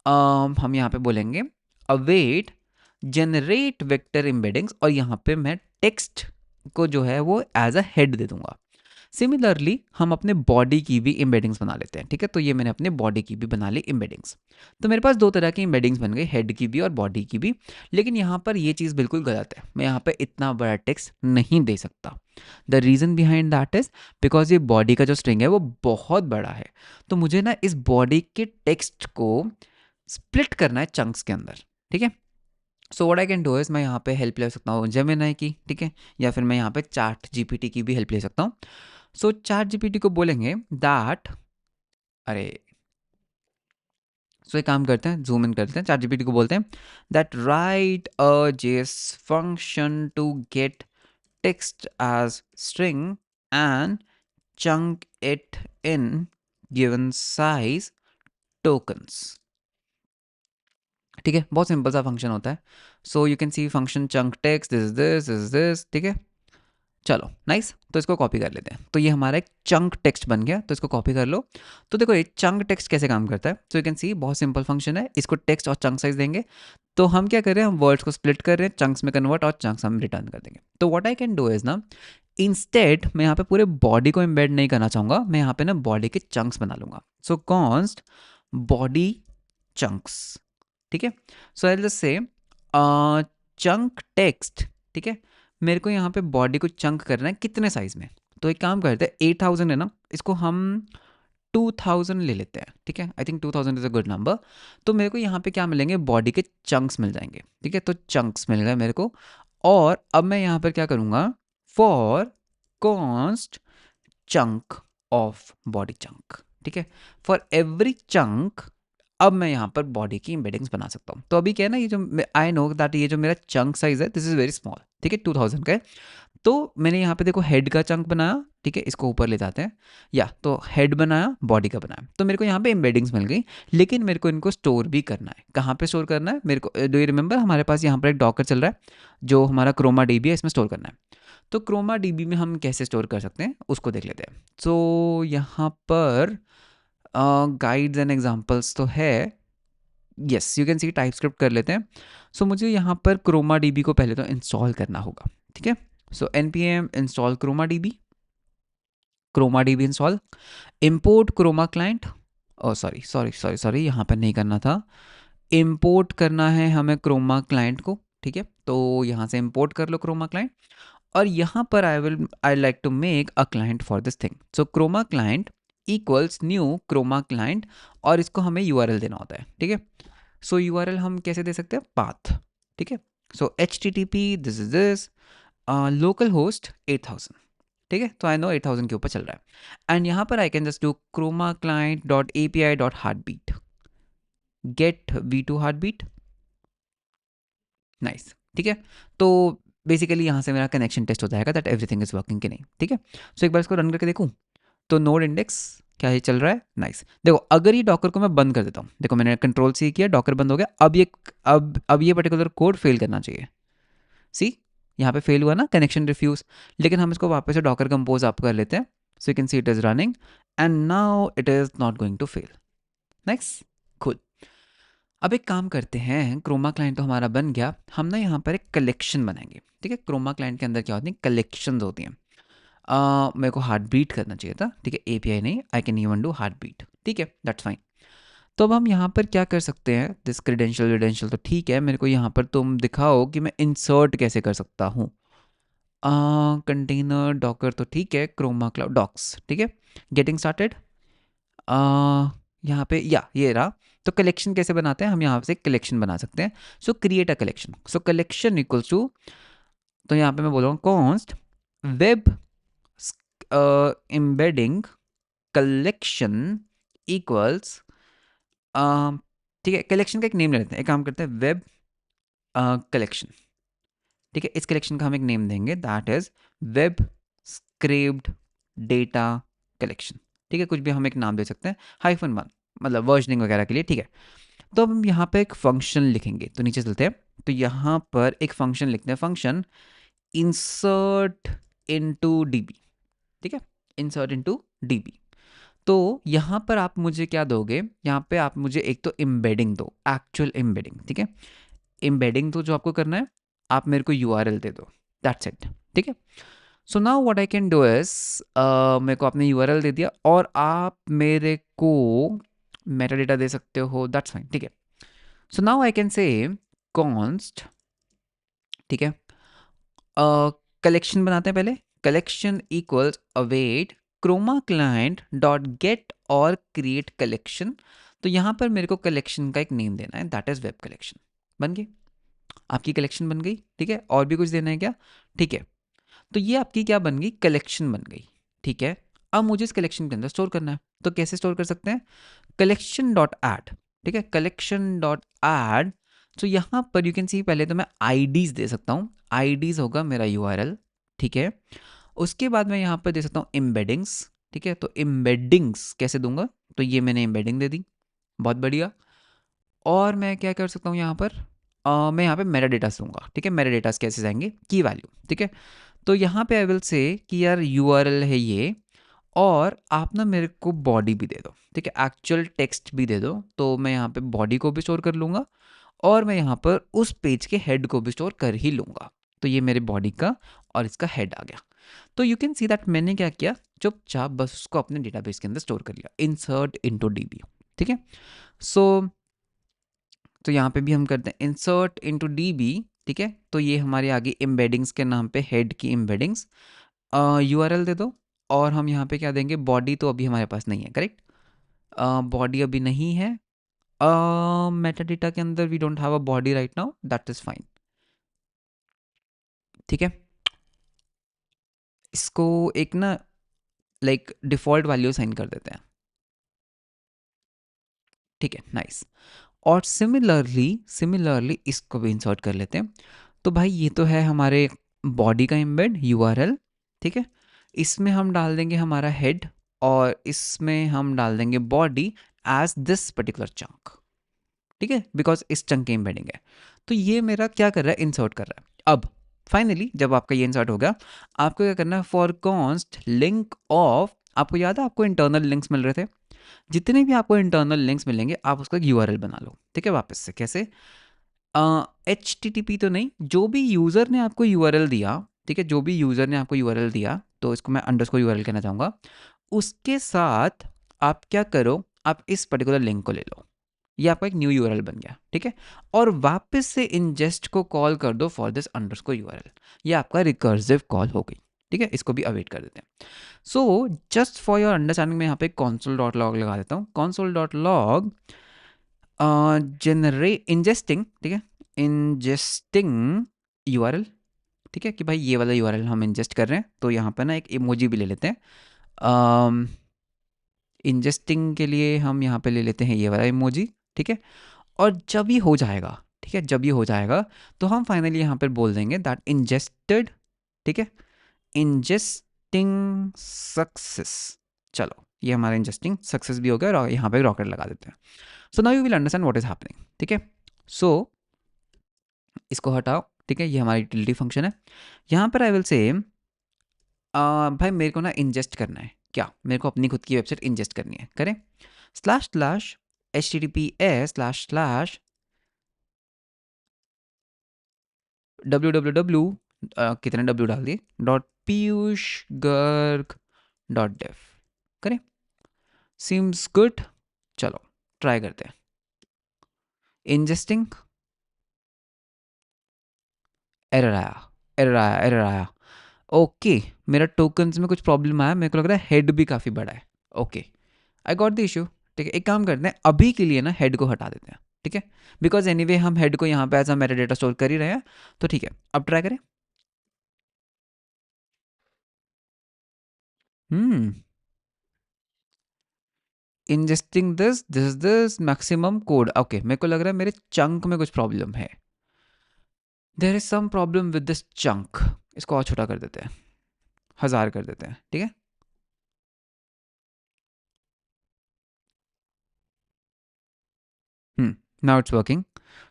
A: हम यहाँ पे बोलेंगे अवेट जनरेट वेक्टर एम्बेडिंग्स, और यहाँ पे मैं टेक्स्ट को जो है वो एज अ हेड दे दूंगा। सिमिलरली हम अपने बॉडी की भी एम्बेडिंग्स बना लेते हैं, ठीक है। तो ये मैंने अपने बॉडी की भी बना ली एम्बेडिंग्स। तो मेरे पास दो तरह की एम्बेडिंग्स बन गई, हेड की भी और बॉडी की भी। लेकिन यहाँ पर ये चीज़ बिल्कुल गलत है, मैं यहाँ पे इतना बड़ा टेक्स्ट नहीं दे सकता। The reason behind that is because ये बॉडी का जो स्ट्रिंग है वो बहुत बड़ा है। तो मुझे ना इस बॉडी के टेक्स्ट को स्प्लिट करना है चंक्स के अंदर, ठीक है। So what I can do is, मैं यहाँ पे हेल्प ले सकता हूँ जेमिनी की, ठीक है, या फिर मैं यहाँ पे चैट जीपीटी की भी हेल्प ले सकता हूँ। सो चैट जीपीटी को बोलेंगे दैट, अरे, सो एक काम करते हैं, जूम इन करते हैं, चैट जीपीटी को बोलते हैं that write a JS function to get text as string and chunk it in given size tokens, ठीक है। बहुत सिंपल सा फंक्शन होता है। So you can see function chunk text, this is this, ठीक है। चलो नाइस, तो इसको कॉपी कर लेते हैं। तो ये हमारा एक चंक टेक्स्ट बन गया, तो इसको कॉपी कर लो। तो देखो ये चंक टेक्स्ट कैसे काम करता है, सो यू कैन सी बहुत सिंपल फंक्शन है। इसको टेक्स्ट और चंक साइज देंगे, तो हम क्या कर रहे हैं, हम वर्ड्स को स्प्लिट कर रहे हैं, चंक्स में कन्वर्ट, और चंक्स हम रिटर्न कर देंगे। तो what I can do is ना, इंस्टेड मैं यहाँ पे पूरे बॉडी को एम्बेड नहीं करना चाहूँगा, मैं यहाँ पे ना बॉडी के चंक्स बना लूँगा। सो कॉन्स्ट बॉडी चंक्स, ठीक है। So I just say chunk text, ठीक है। मेरे को यहाँ पे बॉडी को चंक करना है कितने साइज में, तो एक काम करते हैं, 8000 है ना, इसको हम 2000 ले लेते हैं, ठीक है। I think 2000 is a good number. तो मेरे को यहाँ पे क्या मिलेंगे, बॉडी के चंक्स मिल जाएंगे, ठीक है। तो चंक्स मिल गए मेरे को, और अब मैं यहाँ पर क्या करूँगा, for const chunk of body chunk, ठीक है। फॉर एवरी चंक अब मैं यहाँ पर बॉडी की एम्बेडिंग्स बना सकता हूँ। तो अभी क्या है ना, ये जो आई नो दैट ये जो मेरा चंक साइज है दिस इज वेरी स्मॉल, ठीक है, 2000 का है। तो मैंने यहाँ पे देखो हेड का चंक बनाया, ठीक है, इसको ऊपर ले जाते हैं, या तो हेड बनाया, बॉडी का बनाया, तो मेरे को यहाँ पे एम्बेडिंग्स मिल गई। लेकिन मेरे को इनको स्टोर भी करना है, कहाँ पे स्टोर करना है मेरे को, डू यू रिमेंबर हमारे पास यहाँ पर एक डॉकर चल रहा है जो हमारा क्रोमा डीबी है, इसमें स्टोर करना है। तो क्रोमा डीबी में हम कैसे स्टोर कर सकते हैं उसको देख लेते हैं। सो यहाँ पर गाइड्स एंड एग्जाम्पल्स तो है, yes you can see TypeScript कर लेते हैं। सो मुझे यहाँ पर क्रोमा डीबी को पहले तो इंस्टॉल करना होगा, ठीक है। So npm install Chroma DB install, import Chroma client, oh sorry sorry sorry sorry यहाँ पर नहीं करना था, इम्पोर्ट करना है हमें क्रोमा क्लाइंट को, ठीक है। तो यहाँ से इम्पोर्ट कर लो क्रोमा क्लाइंट, और यहाँ पर I like to make a client for this thing. So Chroma client equals new Chroma client, और इसको हमें यूआरएल देना होता है, ठीक है। सो यूआरएल हम कैसे दे सकते हैं, पाथ, ठीक है। सो http this is this local host 8000, ठीक है। तो आई नो 8000 के ऊपर चल रहा है, एंड यहाँ पर I can just do Chroma client dot API dot heartbeat, get v2 heartbeat, nice, ठीक है। तो बेसिकली यहाँ से मेरा कनेक्शन टेस्ट हो जाएगा दैट एवरीथिंग इज वर्किंग कि नहीं, ठीक है। सो एक बार इसको रन करके देखूँ, तो नोड इंडेक्स क्या ये चल रहा है, नाइस। देखो अगर ये डॉकर को मैं बंद कर देता हूँ, देखो मैंने कंट्रोल सी किया, डॉकर बंद हो गया, अब ये पर्टिकुलर कोड फेल करना चाहिए, सी यहाँ पे फेल हुआ ना, कनेक्शन रिफ्यूज। लेकिन हम इसको वापस से डॉकर कंपोज अप कर लेते हैं, so you can see it is running, and now it is not going to fail, nice, खुद। अब एक काम करते हैं, क्रोमा क्लाइंट तो हमारा बन गया, हम ना यहाँ पर एक कलेक्शन बनाएंगे, ठीक है। क्रोमा क्लाइंट के अंदर क्या होती है, कलेक्शंस होती हैं। मेरे को हार्ट बीट करना चाहिए था, ठीक है, एपीआई नहीं, I can even do heartbeat, ठीक है, दैट्स फाइन। तो अब हम यहाँ पर क्या कर सकते हैं, दिस क्रेडेंशियल तो ठीक है, मेरे को यहाँ पर तुम दिखाओ कि मैं इंसर्ट कैसे कर सकता हूँ। कंटेनर डॉकर तो ठीक है, क्रोमा क्लाउड डॉक्स, ठीक है, गेटिंग स्टार्टेड। यहाँ पे या ये रहा। तो कलेक्शन कैसे बनाते हैं, हम यहाँ से कलेक्शन बना सकते हैं। So create a collection, so collection equals to, तो यहाँ पे मैं बोल रहा हूँ const web embedding collection equals, ठीक है, कलेक्शन का एक नेम ले लेते हैं, एक काम करते हैं, वेब कलेक्शन, ठीक है। इस कलेक्शन का हम एक नेम देंगे that is web scraped data collection, ठीक है, कुछ भी हम एक नाम दे सकते हैं, -1 मतलब वर्जनिंग वगैरह के लिए, ठीक है। तो अब हम यहाँ पे एक फंक्शन लिखेंगे, तो नीचे चलते हैं, तो यहाँ पर एक फंक्शन लिखते हैं, फंक्शन इंसर्ट इनटू डीबी, ठीक है, इंसर्ट इनटू डीबी। तो यहाँ पर आप मुझे क्या दोगे, यहाँ पे आप मुझे एक तो एम्बेडिंग दो, एक्चुअल एम्बेडिंग, ठीक है। एम्बेडिंग तो जो आपको करना है, आप मेरे को यूआरएल दे दो, दैट्स इट, ठीक है। So now what I can do is, मेरे को आपने यूआरएल दे दिया, और आप मेरे को मेटा डेटा दे सकते हो, दैट्स फाइन, ठीक है। So now I can say const, ठीक है, कलेक्शन बनाते हैं पहले, collection equals await Chroma client dot get or create collection. तो यहाँ पर मेरे को कलेक्शन का एक नेम देना है दैट इज वेब कलेक्शन, बन गई आपकी कलेक्शन बन गई, ठीक है। और भी कुछ देना है क्या, ठीक है। तो ये आपकी क्या बन गई, कलेक्शन बन गई, ठीक है। अब मुझे इस कलेक्शन के अंदर स्टोर करना है, तो कैसे स्टोर कर सकते हैं, कलेक्शन डॉट ऐड, ठीक है, कलेक्शन डॉट ऐड। तो यहाँ पर यू कैन सी पहले तो मैं आईडीज दे सकता हूँ, आईडीज होगा मेरा यूआरएल, ठीक है। उसके बाद मैं यहाँ पर दे सकता हूँ एम्बेडिंग्स, ठीक है। तो एम्बेडिंग्स कैसे दूंगा, तो ये मैंने एम्बेडिंग दे दी, बहुत बढ़िया। और मैं क्या कर सकता हूँ यहाँ पर, मैं यहाँ पे मेटा डेटा दूंगा, ठीक है। मेटा डेटा कैसे जाएंगे, की वैल्यू, ठीक है। तो यहाँ पे आई विल से कि यार यूआरएल है ये, और आप ना मेरे को बॉडी भी दे दो, ठीक है, एक्चुअल टेक्स्ट भी दे दो। तो मैं यहाँ पे बॉडी को भी स्टोर कर लूँगा, और मैं यहाँ पर उस पेज के हेड को भी स्टोर कर ही लूँगा। तो ये मेरे बॉडी का और इसका हेड आ गया। तो यू कैन सी दैट मैंने क्या किया, चुपचाप बस उसको अपने डेटाबेस के अंदर स्टोर कर लिया, इंसर्ट इनटू डीबी, ठीक है। सो तो यहाँ पे भी हम करते हैं इंसर्ट इनटू डीबी, ठीक है। तो ये हमारे आगे एम्बेडिंग्स के नाम पे हेड की एम्बेडिंग्स, यूआरएल दे दो, और हम यहाँ पे क्या देंगे, बॉडी तो अभी हमारे पास नहीं है, करेक्ट, बॉडी अभी नहीं है, मेटा डेटा के अंदर we don't have a body right now, that is fine, ठीक है। इसको एक ना लाइक डिफॉल्ट वैल्यू साइन कर देते हैं, ठीक है, नाइस। और सिमिलरली इसको भी इंसर्ट कर लेते हैं। तो भाई ये तो है हमारे बॉडी का एम्बेड यूआरएल, ठीक है। इसमें हम डाल देंगे हमारा हेड, और इसमें हम डाल देंगे body as this particular chunk, ठीक है, बिकॉज इस चंक की एम्बेडिंग है। तो ये मेरा क्या कर रहा है, इंसर्ट कर रहा है। अब फाइनली जब आपका ये इंसर्ट हो गया, आपको क्या करना है, फॉर कॉन्स्ट लिंक ऑफ, आपको याद है आपको इंटरनल लिंक्स मिल रहे थे, जितने भी आपको इंटरनल लिंक्स मिलेंगे आप उसका यूआरएल बना लो, ठीक है, वापस से कैसे, HTTP तो नहीं, जो भी यूज़र ने आपको यूआरएल दिया, ठीक है, जो भी यूज़र ने आपको यूआरएल दिया, तो इसको मैं अंडरस्कोर यूआरएल कहना चाहूँगा, उसके साथ आप क्या करो, आप इस पर्टिकुलर लिंक को ले लो, ये आपका एक न्यू यूआरएल बन गया, ठीक है। और वापस से इंजेस्ट को कॉल कर दो फॉर दिस अंडरस्कोर यूआरएल, ये आपका रिकर्सिव कॉल हो गई, ठीक है। इसको भी अवेट कर देते हैं। So just for your understanding में यहाँ पे console.log लगा देता हूँ, console.log जनरेट इंजेस्टिंग, ठीक है, इंजेस्टिंग यूआरएल, ठीक है, कि भाई ये वाला यूआरएल हम इंजेस्ट कर रहे हैं। तो यहाँ पर ना एक इमोजी भी ले लेते हैं, इंजेस्टिंग के लिए हम यहाँ पे ले लेते हैं ये वाला इमोजी, ठीक है। और जब ये हो जाएगा, ठीक है, जब ये हो जाएगा तो हम फाइनली यहाँ पर बोल देंगे दैट इंजेस्टेड, ठीक है, इंजेस्टिंग सक्सेस। चलो ये हमारा इंजेस्टिंग सक्सेस भी हो गया, और यहाँ पे रॉकेट लगा देते हैं। So now you will understand what is happening, ठीक है। सो इसको हटाओ, ठीक है, ये हमारी यूटिलिटी फंक्शन है। यहाँ पर आई विल से भाई मेरे को ना इंजेस्ट करना है, क्या मेरे को अपनी खुद की वेबसाइट इंजेस्ट करनी है, करें // https www कितने w डाल दिए .piyushgarg.dev, करें, सीम्स गुड। चलो ट्राई करते हैं, इंजेस्टिंग, एरर आया। ओके मेरा टोकन्स में कुछ प्रॉब्लम आया, मेरे को लग रहा है हेड भी काफ़ी बड़ा है। Okay I got the issue, ठीक है। एक काम करते हैं, अभी के लिए ना हेड को हटा देते हैं, ठीक है, बिकॉज एनीवे हम हेड को यहाँ पे as a metadata store कर ही रहे हैं। तो ठीक है, अब ट्राई करें। Ingesting this maximum code, okay मेरे को लग रहा है मेरे चंक में कुछ प्रॉब्लम है, there is some problem with this chunk. इसको और छोटा कर देते हैं, 1000 कर देते हैं, ठीक है। Now it's working,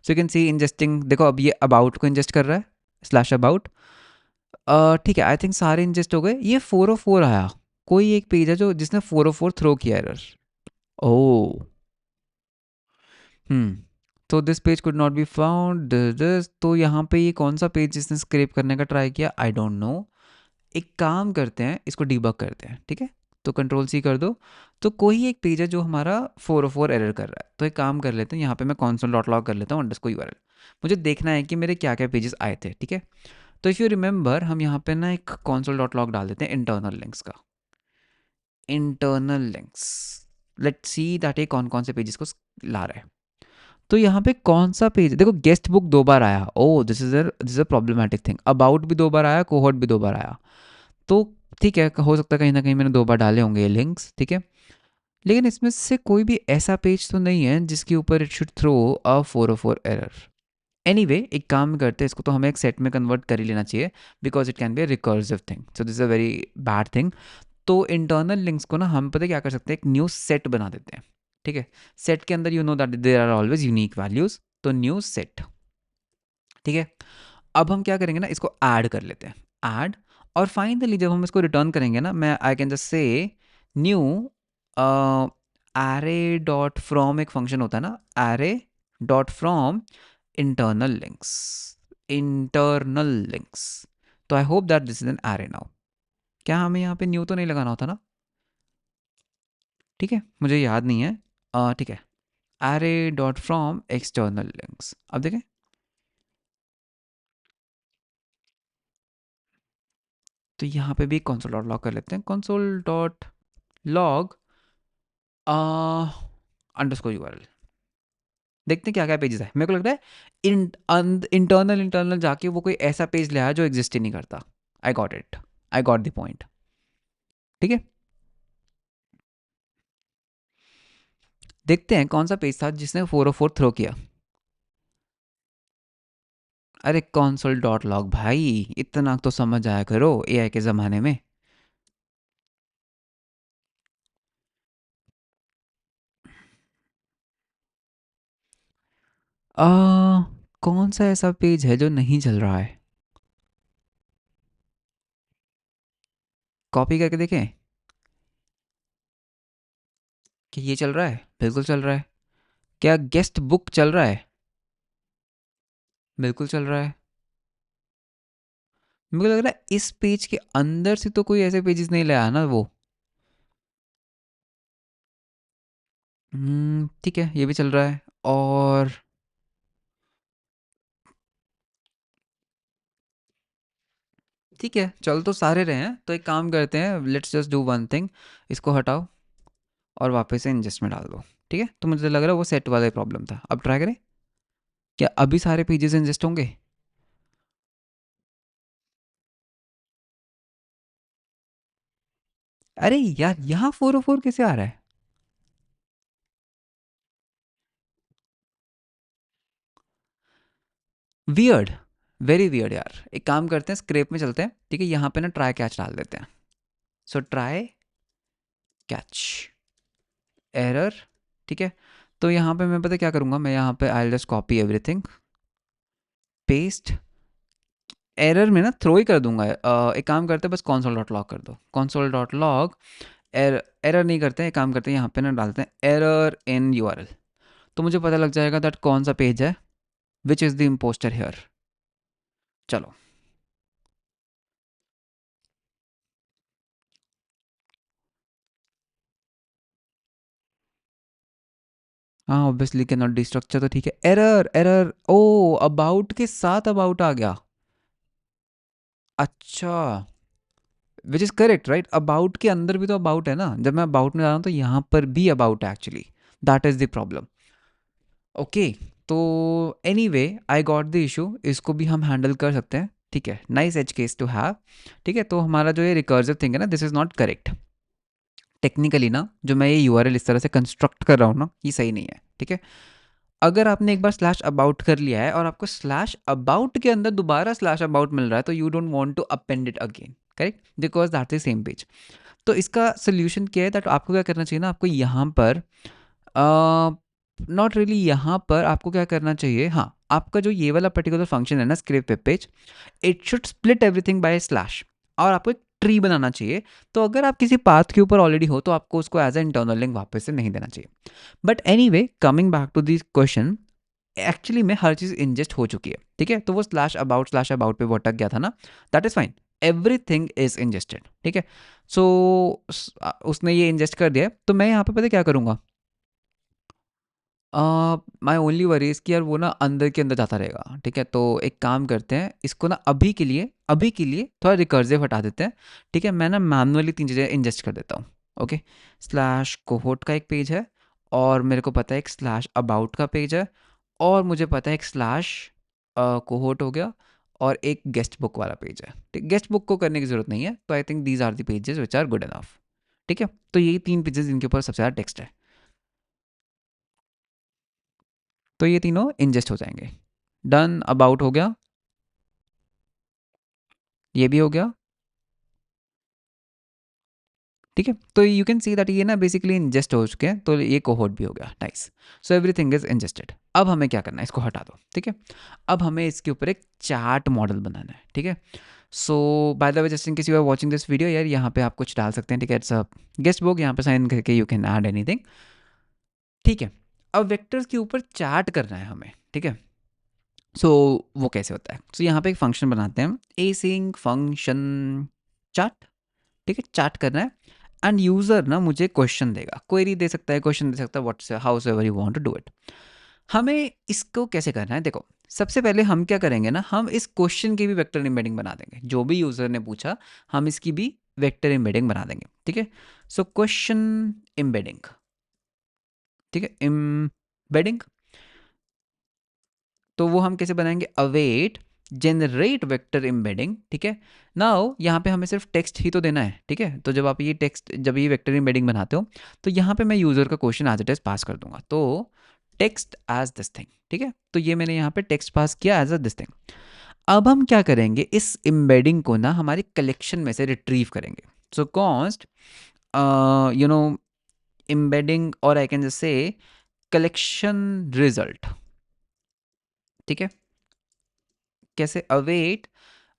A: so you can C ingesting, देखो अब ये अबाउट को इंजेस्ट कर रहा है, /about, ठीक है। आई थिंक सारे इंजेस्ट हो गए। ये 404 आया, कोई एक पेज है जो जिसने 404 थ्रो किया एरर। ओह तो this page could not be found this, तो यहाँ पे ये कौन सा पेज जिसने स्क्रैप करने का ट्राई किया, आई डोंट नो। एक काम करते हैं, इसको डिबग करते हैं, ठीक है। तो Ctrl+C कर दो, तो कोई एक पेज है जो हमारा 404 एरर कर रहा है। तो एक काम कर लेते हैं, यहाँ पे मैं console.log कर लेता हूँ अंडरस्कोर यूआरएल, मुझे देखना है कि मेरे क्या क्या पेजेस आए थे, ठीक है। तो इफ़ यू रिमेंबर हम यहाँ पे ना एक console.log डाल देते हैं इंटरनल लिंक्स का, internal links, let's see that ये कौन कौन से पेजेस को ला रहा है। तो यहाँ पे कौन सा पेज, देखो गेस्ट बुक 2 बार आया, oh this is a problematic thing, about भी 2 बार आया, कोहॉर्ट भी 2 बार आया। तो ठीक है, हो सकता है कहीं ना कहीं मैंने 2 बार डाले होंगे ये लिंक्स, ठीक है। लेकिन इसमें से कोई भी ऐसा पेज तो नहीं है जिसके ऊपर it should throw a 404 error. Anyway एक काम करते हैं, इसको तो हमें एक सेट में कन्वर्ट कर ही लेना चाहिए, because it can be a recursive thing, so this is a very bad thing. तो इंटरनल लिंक्स को ना हम पता क्या कर सकते हैं, एक न्यू सेट बना देते हैं, ठीक है। सेट के अंदर you know that there are always unique values, तो न्यू सेट, ठीक है। अब हम क्या करेंगे ना, इसको ऐड कर लेते हैं, ऐड, और फाइनली जब हम इसको रिटर्न करेंगे ना, मैं आई कैन जस्ट से न्यू array डॉट फ्रॉम, एक फंक्शन होता है ना array dot from internal links, internal links. तो I hope that this is N array now. क्या हमें यहाँ पे न्यू तो नहीं लगाना होता ना? ठीक है, मुझे याद नहीं है. ठीक है, array dot from external links. अब देखें, तो यहाँ पे भी console डॉट लॉग कर लेते हैं. console dot log underscore URL. देखते हैं क्या क्या पेजेस है. मेरे को लगता है इंटरनल जाके वो कोई ऐसा पेज ले आया जो एग्जिस्ट ही नहीं करता. I got it, I got the point. ठीक है, देखते हैं कौन सा पेज था जिसने 404 थ्रो किया. अरे console डॉट लॉग भाई, इतना तो समझ आया करो एआई के ज़माने में. आ, कौन सा ऐसा पेज है जो नहीं चल रहा है? कॉपी करके देखें कि ये चल रहा है. बिल्कुल चल रहा है. क्या गेस्ट बुक चल रहा है? बिल्कुल चल रहा है. मुझे लग रहा है इस पेज के अंदर से तो कोई ऐसे पेजेस नहीं लाया ना वो. ठीक है, ये भी चल रहा है. और ठीक है, चल तो सारे रहे हैं. तो एक काम करते हैं, let's just do one thing. इसको हटाओ और वापस से इंजेस्ट में डाल दो. ठीक है, तो मुझे लग रहा है वो सेट वाला ही प्रॉब्लम था. अब ट्राई करें. क्या अभी सारे पेजेस इंजेस्ट होंगे? अरे यार, यहाँ 404 कैसे आ रहा है? वियर्ड, वेरी वियर्ड यार. एक काम करते हैं, स्क्रेप में चलते हैं. ठीक है, यहाँ पे ना ट्राई कैच डाल देते हैं. So try catch error. ठीक है, तो यहाँ पे मैं पता क्या करूँगा, मैं यहाँ पे I just copy everything, paste. Error में ना थ्रो ही कर दूंगा. एक काम करते हैं, बस console डॉट लॉग कर दो. console डॉट लॉग एरर नहीं करते हैं. एक काम करते हैं, यहाँ पे ना डालते हैं एरर इन यूआरएल. तो मुझे पता लग जाएगा दैट कौन सा पेज है, which is the imposter here. चलो. हाँ, ऑब्वियसली कैन नॉट डिस्ट्रक्चर, तो ठीक है. एरर एरर, ओ अबाउट के साथ अबाउट आ गया. अच्छा, which is correct right. About के अंदर भी तो अबाउट है ना. जब मैं अबाउट में जा रहा हूँ तो यहाँ पर भी अबाउट है actually. That is the problem. Okay, तो anyway I got the issue. इसको भी हम हैंडल कर सकते हैं. ठीक है, nice edge case to have. ठीक है, तो हमारा जो ये रिकर्सिव थिंग है ना, this is not correct. Technically ना, जो मैं ये यूआरएल इस तरह से कंस्ट्रक्ट कर रहा हूँ ना, ये सही नहीं है. ठीक है, अगर आपने एक बार स्लैश अबाउट कर लिया है और आपको स्लैश अबाउट के अंदर दोबारा स्लैश अबाउट मिल रहा है, तो you don't want to append it again. Correct, because that is same page. तो इसका सोल्यूशन क्या है, दैट आपको क्या करना चाहिए ना, आपको यहाँ पर नॉट रियली, यहाँ पर आपको क्या करना चाहिए, हाँ, आपका जो ये वाला पर्टिकुलर फंक्शन है ना, script web page, it should split everything by slash. और आपको एक ट्री बनाना चाहिए. तो अगर आप किसी पाथ के ऊपर ऑलरेडी हो तो आपको उसको एज ए इंटरनल लिंक वापस से नहीं देना चाहिए. But anyway, coming back to this question, actually में हर चीज़ इंजेस्ट हो चुकी है. ठीक है, तो वो स्लैश अबाउट पे वो अटक गया था ना, that is fine. Everything is ingested. ठीक है, सो उसने ये इंजेस्ट कर दिया है. तो मैं यहाँ पे पता है क्या करूँगा, माई ओनली वरीज कि यार वो ना अंदर के अंदर जाता रहेगा. ठीक है, तो एक काम करते हैं, इसको ना अभी के लिए थोड़ा रिकर्सिव हटा देते हैं. ठीक है, मैं ना मैनुअली 3 चीज़ें इंजेस्ट कर देता हूँ. ओके, स्लैश कोहोट का एक पेज है, और मेरे को पता है एक स्लैश अबाउट का पेज है, और मुझे पता है एक स्लैश कोहोट हो गया, और एक गेस्ट बुक वाला पेज है. ठीक, गेस्ट बुक को करने की ज़रूरत नहीं है. तो I think these are the pages which are good enough. ठीक है, तो यही 3 पेजेस इनके ऊपर सबसे ज़्यादा टेक्स्ट है. तो ये तीनों इंजेस्ट हो जाएंगे. डन, अबाउट हो गया, ये भी हो गया. ठीक है, तो यू कैन सी दैट ये ना बेसिकली इंजेस्ट हो चुके हैं. तो ये कोहोट भी हो गया. Nice, so everything is ingested. अब हमें क्या करना है, इसको हटा दो. ठीक है, अब हमें इसके ऊपर एक चार्ट मॉडल बनाना है. ठीक है, so by the way, just in case you are watching this video, यार यहाँ पे आप कुछ डाल सकते हैं, ठीक है, इट्स अ गेस्ट बुक, यहाँ पे साइन करके यू कैन ऐड एनीथिंग, ठीक है। अब वेक्टर्स के ऊपर चार्ट करना है हमें, ठीक है। सो वो कैसे होता है? सो यहाँ पे एक फंक्शन बनाते हैं, एसिंग फंक्शन चार्ट, ठीक है, चार्ट करना है। एंड यूज़र ना मुझे क्वेश्चन देगा, क्वेरी दे सकता है, क्वेश्चन दे सकता है, what's house ever you want to do it. हमें इसको कैसे करना है? देखो, सबसे पहले हम क्या करेंगे ना, हम इस क्वेश्चन की भी वेक्टर एम्बेडिंग बना देंगे, जो भी यूज़र ने पूछा हम इसकी भी वेक्टर एम्बेडिंग बना देंगे, ठीक है। सो क्वेश्चन एम्बेडिंग, ठीक है, एम्बेडिंग, तो वो हम कैसे बनाएंगे? अवेट जनरेट वेक्टर एम्बेडिंग, ठीक है। नाउ यहाँ पे हमें सिर्फ टेक्स्ट ही तो देना है, ठीक है। तो जब आप ये टेक्स्ट, जब ये वेक्टर एम्बेडिंग बनाते हो, तो यहाँ पे मैं यूज़र का question as it is pass कर दूंगा, तो टेक्स्ट एज दिस थिंग, ठीक है। तो ये मैंने यहाँ पे टेक्स्ट पास किया एज अ दिस थिंग। अब हम क्या करेंगे, इस एम्बेडिंग को ना हमारी कलेक्शन में से रिट्रीव करेंगे। So const you know embedding, और I can just say collection result, ठीक है। कैसे? अवेट,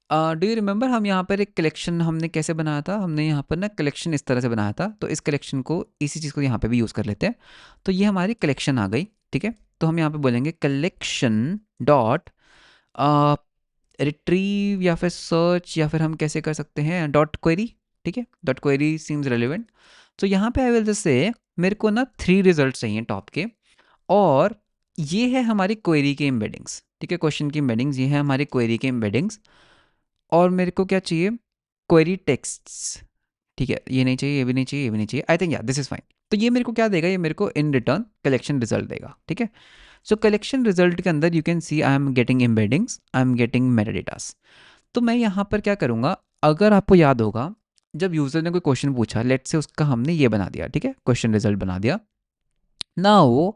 A: डू यू रिमेंबर हम यहाँ पर एक कलेक्शन हमने कैसे बनाया था? हमने यहाँ पर ना कलेक्शन इस तरह से बनाया था, तो इस कलेक्शन को, इसी चीज़ को यहाँ पे भी यूज़ कर लेते हैं। तो ये हमारी कलेक्शन आ गई, ठीक है। तो हम यहाँ पे बोलेंगे कलेक्शन डॉट रिट्रीव, या फिर सर्च, या फिर हम कैसे कर सकते हैं डॉट क्वेरी, ठीक है। Dot query seems relevant. तो यहाँ पे आई विल जस्ट से मेरे को ना 3 रिजल्ट चाहिए टॉप के, और ये है हमारी क्वेरी के एम्बेडिंग्स, ठीक है। क्वेश्चन की एम्बेडिंग्स ये है हमारी क्वेरी के एम्बेडिंग्स। और मेरे को क्या चाहिए? क्वेरी टेक्स्ट्स, ठीक है। ये नहीं चाहिए, ये भी नहीं चाहिए, ये भी नहीं चाहिए, आई थिंक या दिस इज फाइन। तो ये मेरे को क्या देगा? ये मेरे को इन रिटर्न कलेक्शन रिजल्ट देगा, ठीक है। सो कलेक्शन रिजल्ट के अंदर you can see I am getting embeddings, I am getting metadatas. तो मैं यहाँ पर क्या करूँगा, अगर आपको याद होगा, जब यूज़र ने कोई क्वेश्चन पूछा, लेट से उसका हमने ये बना दिया, ठीक है, क्वेश्चन रिजल्ट बना दिया। Now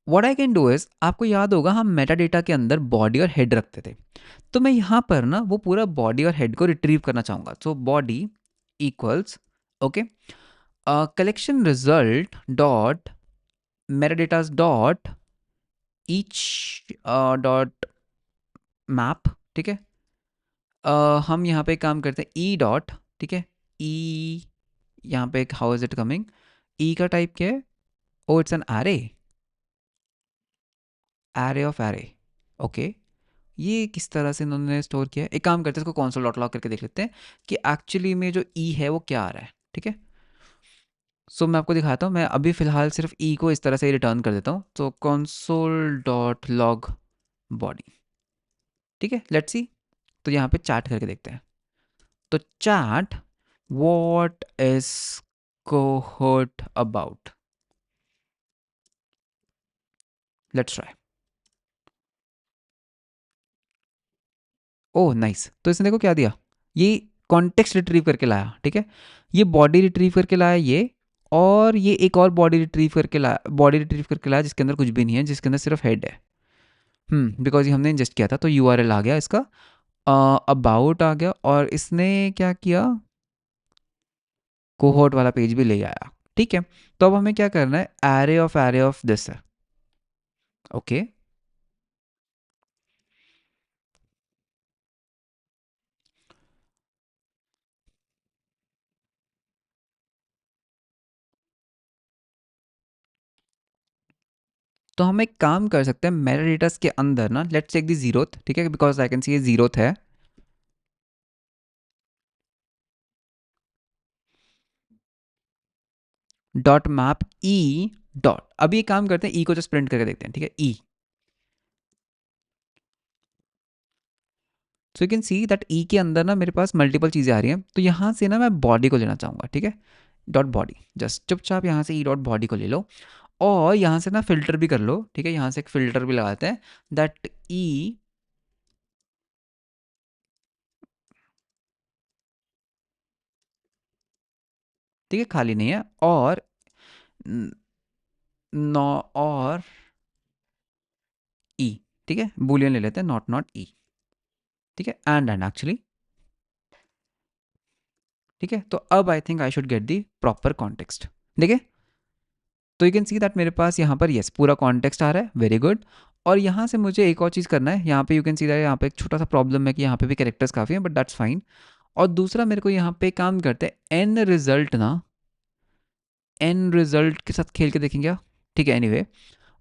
A: what I can do is, आपको याद होगा हम मेटा डेटा के अंदर बॉडी और हेड रखते थे, तो मैं यहाँ पर ना वो पूरा बॉडी और हेड को रिट्रीव करना चाहूँगा। So body equals, okay, collection result dot metadatas dot each dot map, ठीक है। हम यहाँ पे एक काम करते हैं, ई डॉट, ठीक है, ई, यहाँ पे हाउ इज इट कमिंग, ई का टाइप क्या है? Oh it's an array, array of array, okay. ये किस तरह से इन्होंने स्टोर किया है? एक काम करते हैं, इसको कॉन्सोल डॉट लॉग करके देख लेते हैं कि एक्चुअली में जो ई है वो क्या आ रहा है, ठीक है। सो मैं आपको दिखाता हूँ, मैं अभी फ़िलहाल सिर्फ ई को इस तरह से रिटर्न कर देता हूँ, तो कॉन्सोल डॉट लॉग बॉडी, ठीक है, लेट्स सी। तो यहाँ पे चार्ट करके देखते हैं। तो chart what is cohort about, let's try. Oh nice, तो इसने देखो क्या दिया, ये कॉन्टेक्स्ट रिट्रीव करके लाया, ठीक है। ये बॉडी रिट्रीव करके लाया ये, और ये एक और बॉडी रिट्रीव करके लाया, बॉडी रिट्रीव करके लाया जिसके अंदर कुछ भी नहीं है, जिसके अंदर सिर्फ हेड है। बिकॉज ये हमने इंजेस्ट किया था, तो यूआरएल आ गया इसका, अबाउट आ गया, और इसने क्या किया, कोहोर्ट वाला पेज भी ले आया, ठीक है। तो अब हमें क्या करना है, एरे ऑफ दिस है, ओके। तो हम एक काम कर सकते हैं, मेटाडेटास के अंदर ना, लेट्स टेक दी जीरोथ, ठीक है, बिकॉज आई कैन सी ये जीरोथ है। डॉट मैप ई डॉट, अभी एक काम करते हैं, ई को जस्ट प्रिंट करके देखते हैं, ठीक है, E. So you can see that E के अंदर ना मेरे पास मल्टीपल चीज़ें आ रही हैं, तो यहाँ से ना मैं बॉडी को लेना चाहूँगा, ठीक है। डॉट बॉडी, जस्ट चुपचाप यहाँ से ई डॉट बॉडी को ले लो, और यहाँ से ना फिल्टर भी कर लो, ठीक है। यहाँ से एक फिल्टर भी लगाते हैं, दैट ई, ठीक है, खाली नहीं है, और नॉ, और ई, ठीक है, बूलियन ले लेते हैं, नॉट नॉट ई, ठीक है, एंड एक्चुअली, ठीक है। तो अब I think I should get the proper context, ठीक है। तो यू कैन सी दैट मेरे पास यहाँ पर यस पूरा कॉन्टेक्स्ट आ रहा है, वेरी गुड। और यहाँ से मुझे एक और चीज़ करना है, यहाँ पे यू कैन सी दैट यहाँ पे एक छोटा सा प्रॉब्लम है कि यहाँ पे भी कैरेक्टर्स काफ़ी हैं, बट दैट्स फाइन। और दूसरा मेरे को यहाँ पे काम करते हैं एन रिजल्ट ना, एन रिजल्ट के साथ खेल के देखेंगे क्या? ठीक है, एनीवे।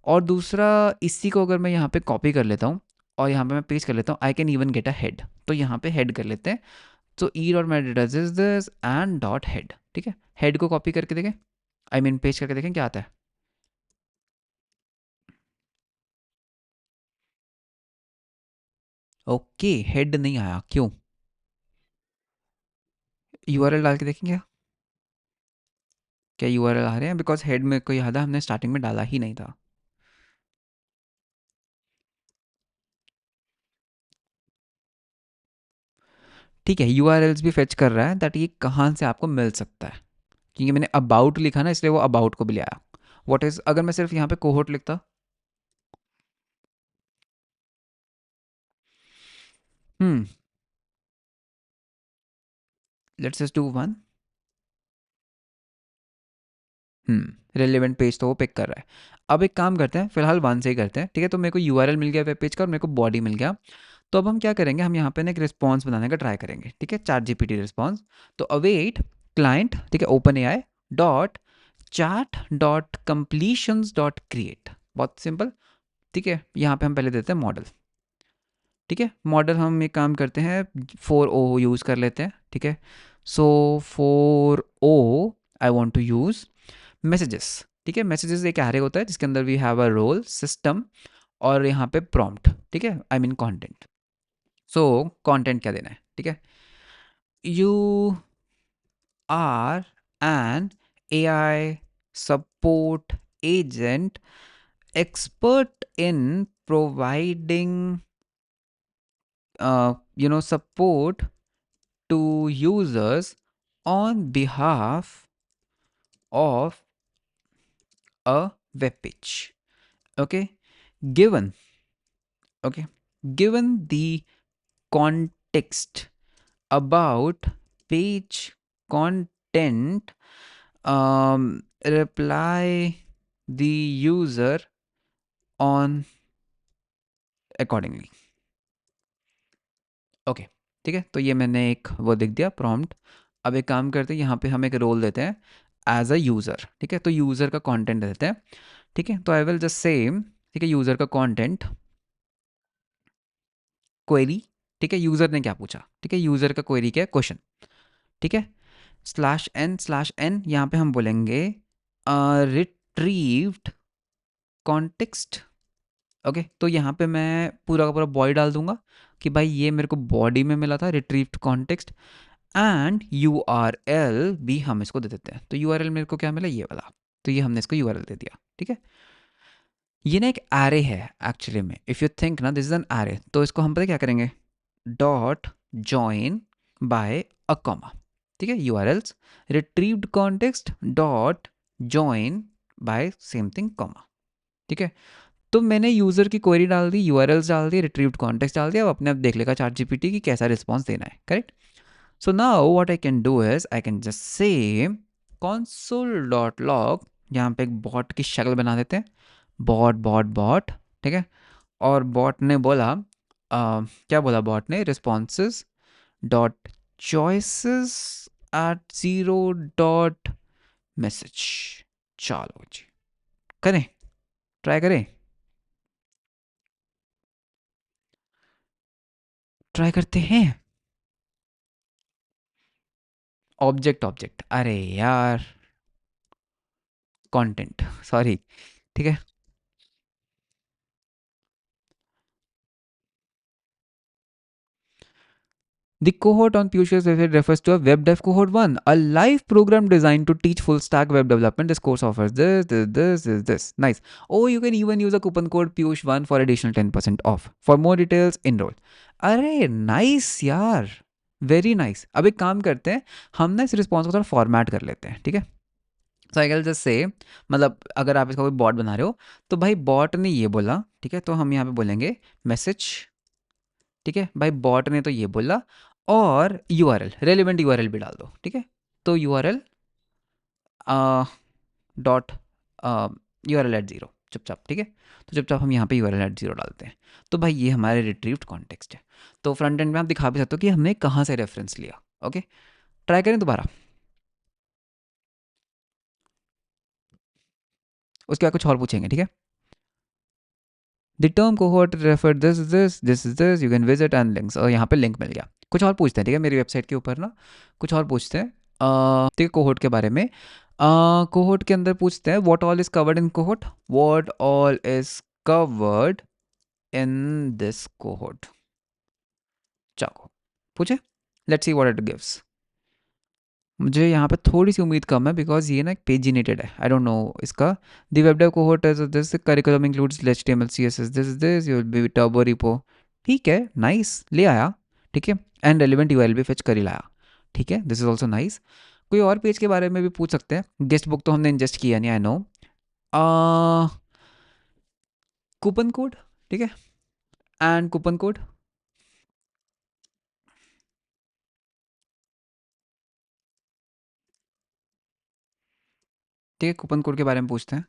A: और दूसरा, इसी को अगर मैं यहाँ पे कॉपी कर लेता हूँ और यहाँ पे मैं पेस्ट कर लेता हूँ, आई can even get a head. तो यहाँ पे हेड कर लेते हैं। तो E dot Meta is this and dot head. ठीक है, हेड को कॉपी करके देखें, आई मीन पेस्ट करके देखें क्या आता है। ओके, हेड नहीं आया, क्यों? यूआरएल डाल के देखें क्या, क्या यूआरएल आ रहे हैं? बिकॉज हेड में को याद है हमने स्टार्टिंग में डाला ही नहीं था। ठीक है, यूआरएल्स भी फेच कर रहा है दैट ये कहाँ से आपको मिल सकता है, क्योंकि मैंने अबाउट लिखा ना, इसलिए वो अबाउट को भी ले आया। व्हाट इज, अगर मैं सिर्फ यहाँ पे कोहोर्ट लिखता, hmm, let's just do one. Relevant page तो वो पिक कर रहा है। अब एक काम करते हैं, फिलहाल वन से ही करते हैं। ठीक है, तो मेरे को यूआरएल मिल गया वेब पेज का और मेरे को बॉडी मिल गया। तो अब हम क्या करेंगे, हम यहाँ पे ना एक रिस्पॉन्स बनाने का ट्राई करेंगे। ठीक है, चैट जीपीटी रिस्पॉन्स। तो अवेट क्लाइंट, ठीक है, open A I dot chat dot completions dot create. बहुत सिंपल। ठीक है, यहाँ पे हम पहले देते हैं मॉडल। ठीक है, मॉडल हम एक काम करते हैं, 4o यूज़ कर लेते हैं। ठीक है, so 4o I want to use messages. ठीक है, मैसेजेस एक एरे होता है जिसके अंदर we have a role system और यहाँ पे प्रॉम्प्ट। ठीक है, I mean content. So content क्या देना है? ठीक है, you are an AI support agent expert in providing support to users on behalf of a web page. Okay, given, okay, given the context about page content, reply the user on accordingly. Okay, ठीक है, तो ये मैंने एक वो लिख दिया prompt. अब एक काम करते हैं, यहाँ पे हम एक रोल देते हैं एज अ यूज़र। ठीक है, तो यूज़र का कंटेंट देते हैं। ठीक है, तो आई विल जस्ट सेम, ठीक है, यूज़र का कंटेंट क्वेरी। ठीक है, यूज़र ने क्या पूछा? ठीक है, यूज़र का क्वेरी क्या है? क्वेश्चन। ठीक है, /n यहाँ पे हम बोलेंगे रिट्रीव्ड कॉन्टेक्स्ट। ओके, तो यहाँ पे मैं पूरा का पूरा बॉडी डाल दूंगा कि भाई ये मेरे को बॉडी में मिला था रिट्रीव्ड कॉन्टेक्स्ट, एंड URL भी हम इसको दे देते हैं। तो URL मेरे को क्या मिला? ये वाला। तो ये हमने इसको URL दे दिया। ठीक है, ये ना एक एरे है एक्चुअली में, इफ़ यू थिंक ना दिस इज एन एरे। तो इसको हम पता क्या करेंगे, dot join by a comma. ठीक है, URLs retrieved context dot join by same thing comma. ठीक है, तो मैंने यूज़र की क्वेरी डाल दी, URLs डाल दी, रिट्रीव्ड कॉन्टेक्स्ट डाल दिया। अब अपने आप देख लेगा चैट जीपीटी की कैसा रिस्पॉन्स देना है। Correct? So now what I can do is I can just say console.log, यहाँ पे एक बॉट की शक्ल बना देते हैं, बॉट बॉट बॉट। ठीक है, और बॉट ने बोला क्या बोला बॉट ने? Responses dot choices at 0 dot message. चलो जी, करें, ट्राई करें, ट्राई करते हैं। ऑब्जेक्ट ऑब्जेक्ट, अरे यार, कंटेंट, सॉरी। ठीक है, the cohort on Piyush's website refers to a web dev cohort 1, a live program designed to teach full stack web development. This course offers this. Nice. Oh, you can even use a coupon code Piyush1 for additional 10% off. For more details, enroll. अरे nice यार, very nice. अब एक काम करते हैं, हम ना इस रिस्पॉन्स को थोड़ा फॉर्मेट कर लेते हैं। ठीक है, सो आई कैन जस्ट से, मतलब अगर आप इसका कोई बॉट बना रहे हो तो भाई बॉट ने ये बोला। ठीक है, तो हम यहाँ पे बोलेंगे मैसेज। ठीक है, भाई बॉट ने तो ये बोला, और URL, रेलिवेंट URL भी डाल दो। ठीक है, तो URL डॉट URL at 0। चुपचाप, ठीक है। तो चुपचाप हम यहाँ पे URL @ 0 डालते हैं, तो भाई ये हमारे रिट्रीव्ड कॉन्टेक्स्ट है। तो फ्रंट एंड में आप दिखा भी सकते हो कि हमने कहाँ से रेफरेंस लिया। ओके, ट्राई करें दोबारा। उसके बाद कुछ और पूछेंगे, ठीक है। The term cohort refer this you can visit and links, और यहाँ पे लिंक मिल गया। कुछ और पूछते हैं, ठीक है, मेरी वेबसाइट के ऊपर ना कुछ और पूछते हैं, ठीक है, कोहोर्ट के बारे में। कोहोर्ट के अंदर पूछते हैं what all is covered in cohort, what all is covered in this cohort. चाको पूछे, let's see what it gives. मुझे यहाँ पे थोड़ी सी उम्मीद कम है बिकॉज ये ना एक पेजिनेटेड है, आई डोंट नो इसका। The web dev cohort is this curriculum includes HTML CSS this you will be turbo repo. ठीक है, नाइस, ले आया, ठीक है, एंड रेलिवेंट URL भी फेच कर ही लाया, ठीक है, दिस इज ऑल्सो नाइस। कोई और पेज के बारे में भी पूछ सकते हैं। गेस्ट बुक तो हमने इंजेस्ट किया नहीं, आई नो। कूपन कोड, ठीक है, एंड कूपन कोड, ठीक है, कूपन कोड के बारे में पूछते हैं।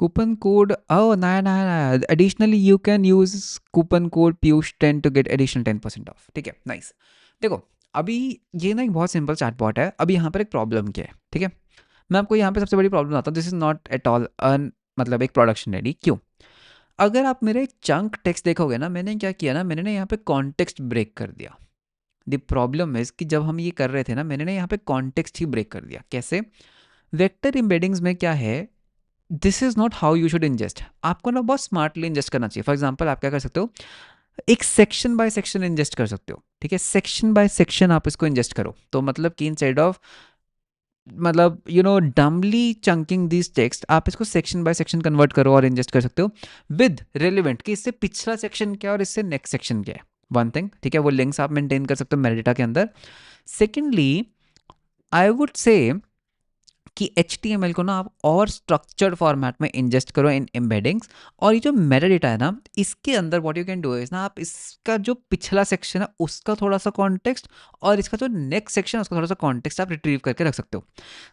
A: Coupon code, oh, nah. Additionally, you can use coupon code PIUSH10 to get additional 10% off. ठीक है, नाइस। देखो, अभी ये ना एक बहुत सिंपल चैटबॉट है। अभी यहाँ पर एक प्रॉब्लम क्या है, ठीक है, मैं आपको यहाँ पे सबसे बड़ी प्रॉब्लम आता हूँ। This is not at all मतलब एक प्रोडक्शन रेडी। क्यों? अगर आप मेरे एक चंक टेक्स्ट देखोगे ना, मैंने क्या किया ना, मैंने ना यहाँ पे कॉन्टेक्स्ट ब्रेक कर दिया। द प्रॉब्लम इज कि जब हम ये कर रहे थे ना, मैंने ना यहाँ पे कॉन्टेक्स्ट ही ब्रेक कर दिया। कैसे? वेक्टर एम्बेडिंग्स में क्या है, this is not how you should ingest. आपको ना बहुत स्मार्टली इंजेस्ट करना चाहिए। फॉर एग्जाम्पल, आप क्या कर सकते हो, एक सेक्शन बाय सेक्शन इंजेस्ट कर सकते हो, ठीक है, सेक्शन बाय सेक्शन आप इसको इंजेस्ट करो। तो मतलब कि इंस्टेड ऑफ मतलब डमली चंकिंग दिस टेक्स्ट, आप इसको सेक्शन बाय सेक्शन कन्वर्ट करो और इंजेस्ट कर सकते हो विद रेलिवेंट कि इससे पिछला सेक्शन क्या है और इससे नेक्स्ट सेक्शन क्या है। वन थिंग, ठीक है, वो लिंक्स आप मेंटेन कर सकते हो मेटाडेटा के अंदर। सेकेंडली, आई वुड से कि HTML को ना आप और स्ट्रक्चर्ड फॉर्मेट में इंजेस्ट करो इन एम्बेडिंग्स। और ये जो मेटा डेटा है ना, इसके अंदर what you can do is ना, आप इसका जो पिछला सेक्शन है उसका थोड़ा सा कॉन्टेक्स्ट और इसका जो नेक्स्ट सेक्शन है उसका थोड़ा सा कॉन्टेक्स्ट आप रिट्रीव करके रख सकते हो।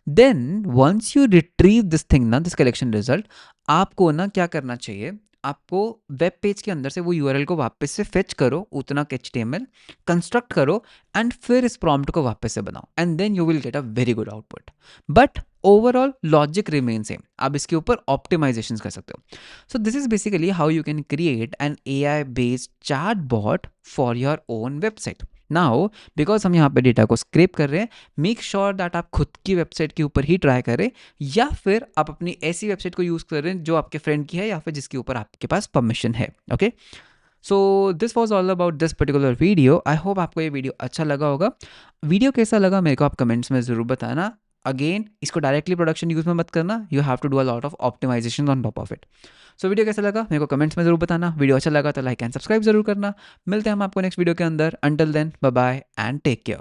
A: Then once you retrieve this thing ना, दिस कलेक्शन रिजल्ट, आपको ना क्या करना चाहिए, आपको वेब पेज के अंदर से वो URL को वापस से फेच करो, उतना HTML कंस्ट्रक्ट करो एंड फिर इस प्रॉम्प्ट को वापस से बनाओ, and then you will get a very good output. But overall logic remain same, आप इसके ऊपर ऑप्टिमाइजेशन कर सकते हो। So this is basically how you can create an AI based chatbot for your own website. Now because हम यहाँ पे data को स्क्रैप कर रहे हैं, मेक श्योर दैट आप खुद की वेबसाइट के ऊपर ही ट्राई करें, या फिर आप अपनी ऐसी वेबसाइट को यूज़ कर रहे हैं जो आपके फ्रेंड की है या फिर जिसके ऊपर आपके पास परमिशन है। Okay, so this was all about this particular video. I hope आपको ये वीडियो अच्छा लगा होगा। वीडियो कैसा लगा मेरे को आप कमेंट्स में ज़रूर बताना। अगेन, इसको डायरेक्टली प्रोडक्शन यूज़ में मत करना, you have to do a lot of optimization on top of it. So video कैसा लगा मेरे को कमेंट्स में ज़रूर बताना। वीडियो अच्छा लगा तो लाइक एंड सब्सक्राइब जरूर करना। मिलते हैं हम आपको नेक्स्ट वीडियो के अंदर। Until then, bye bye and take care.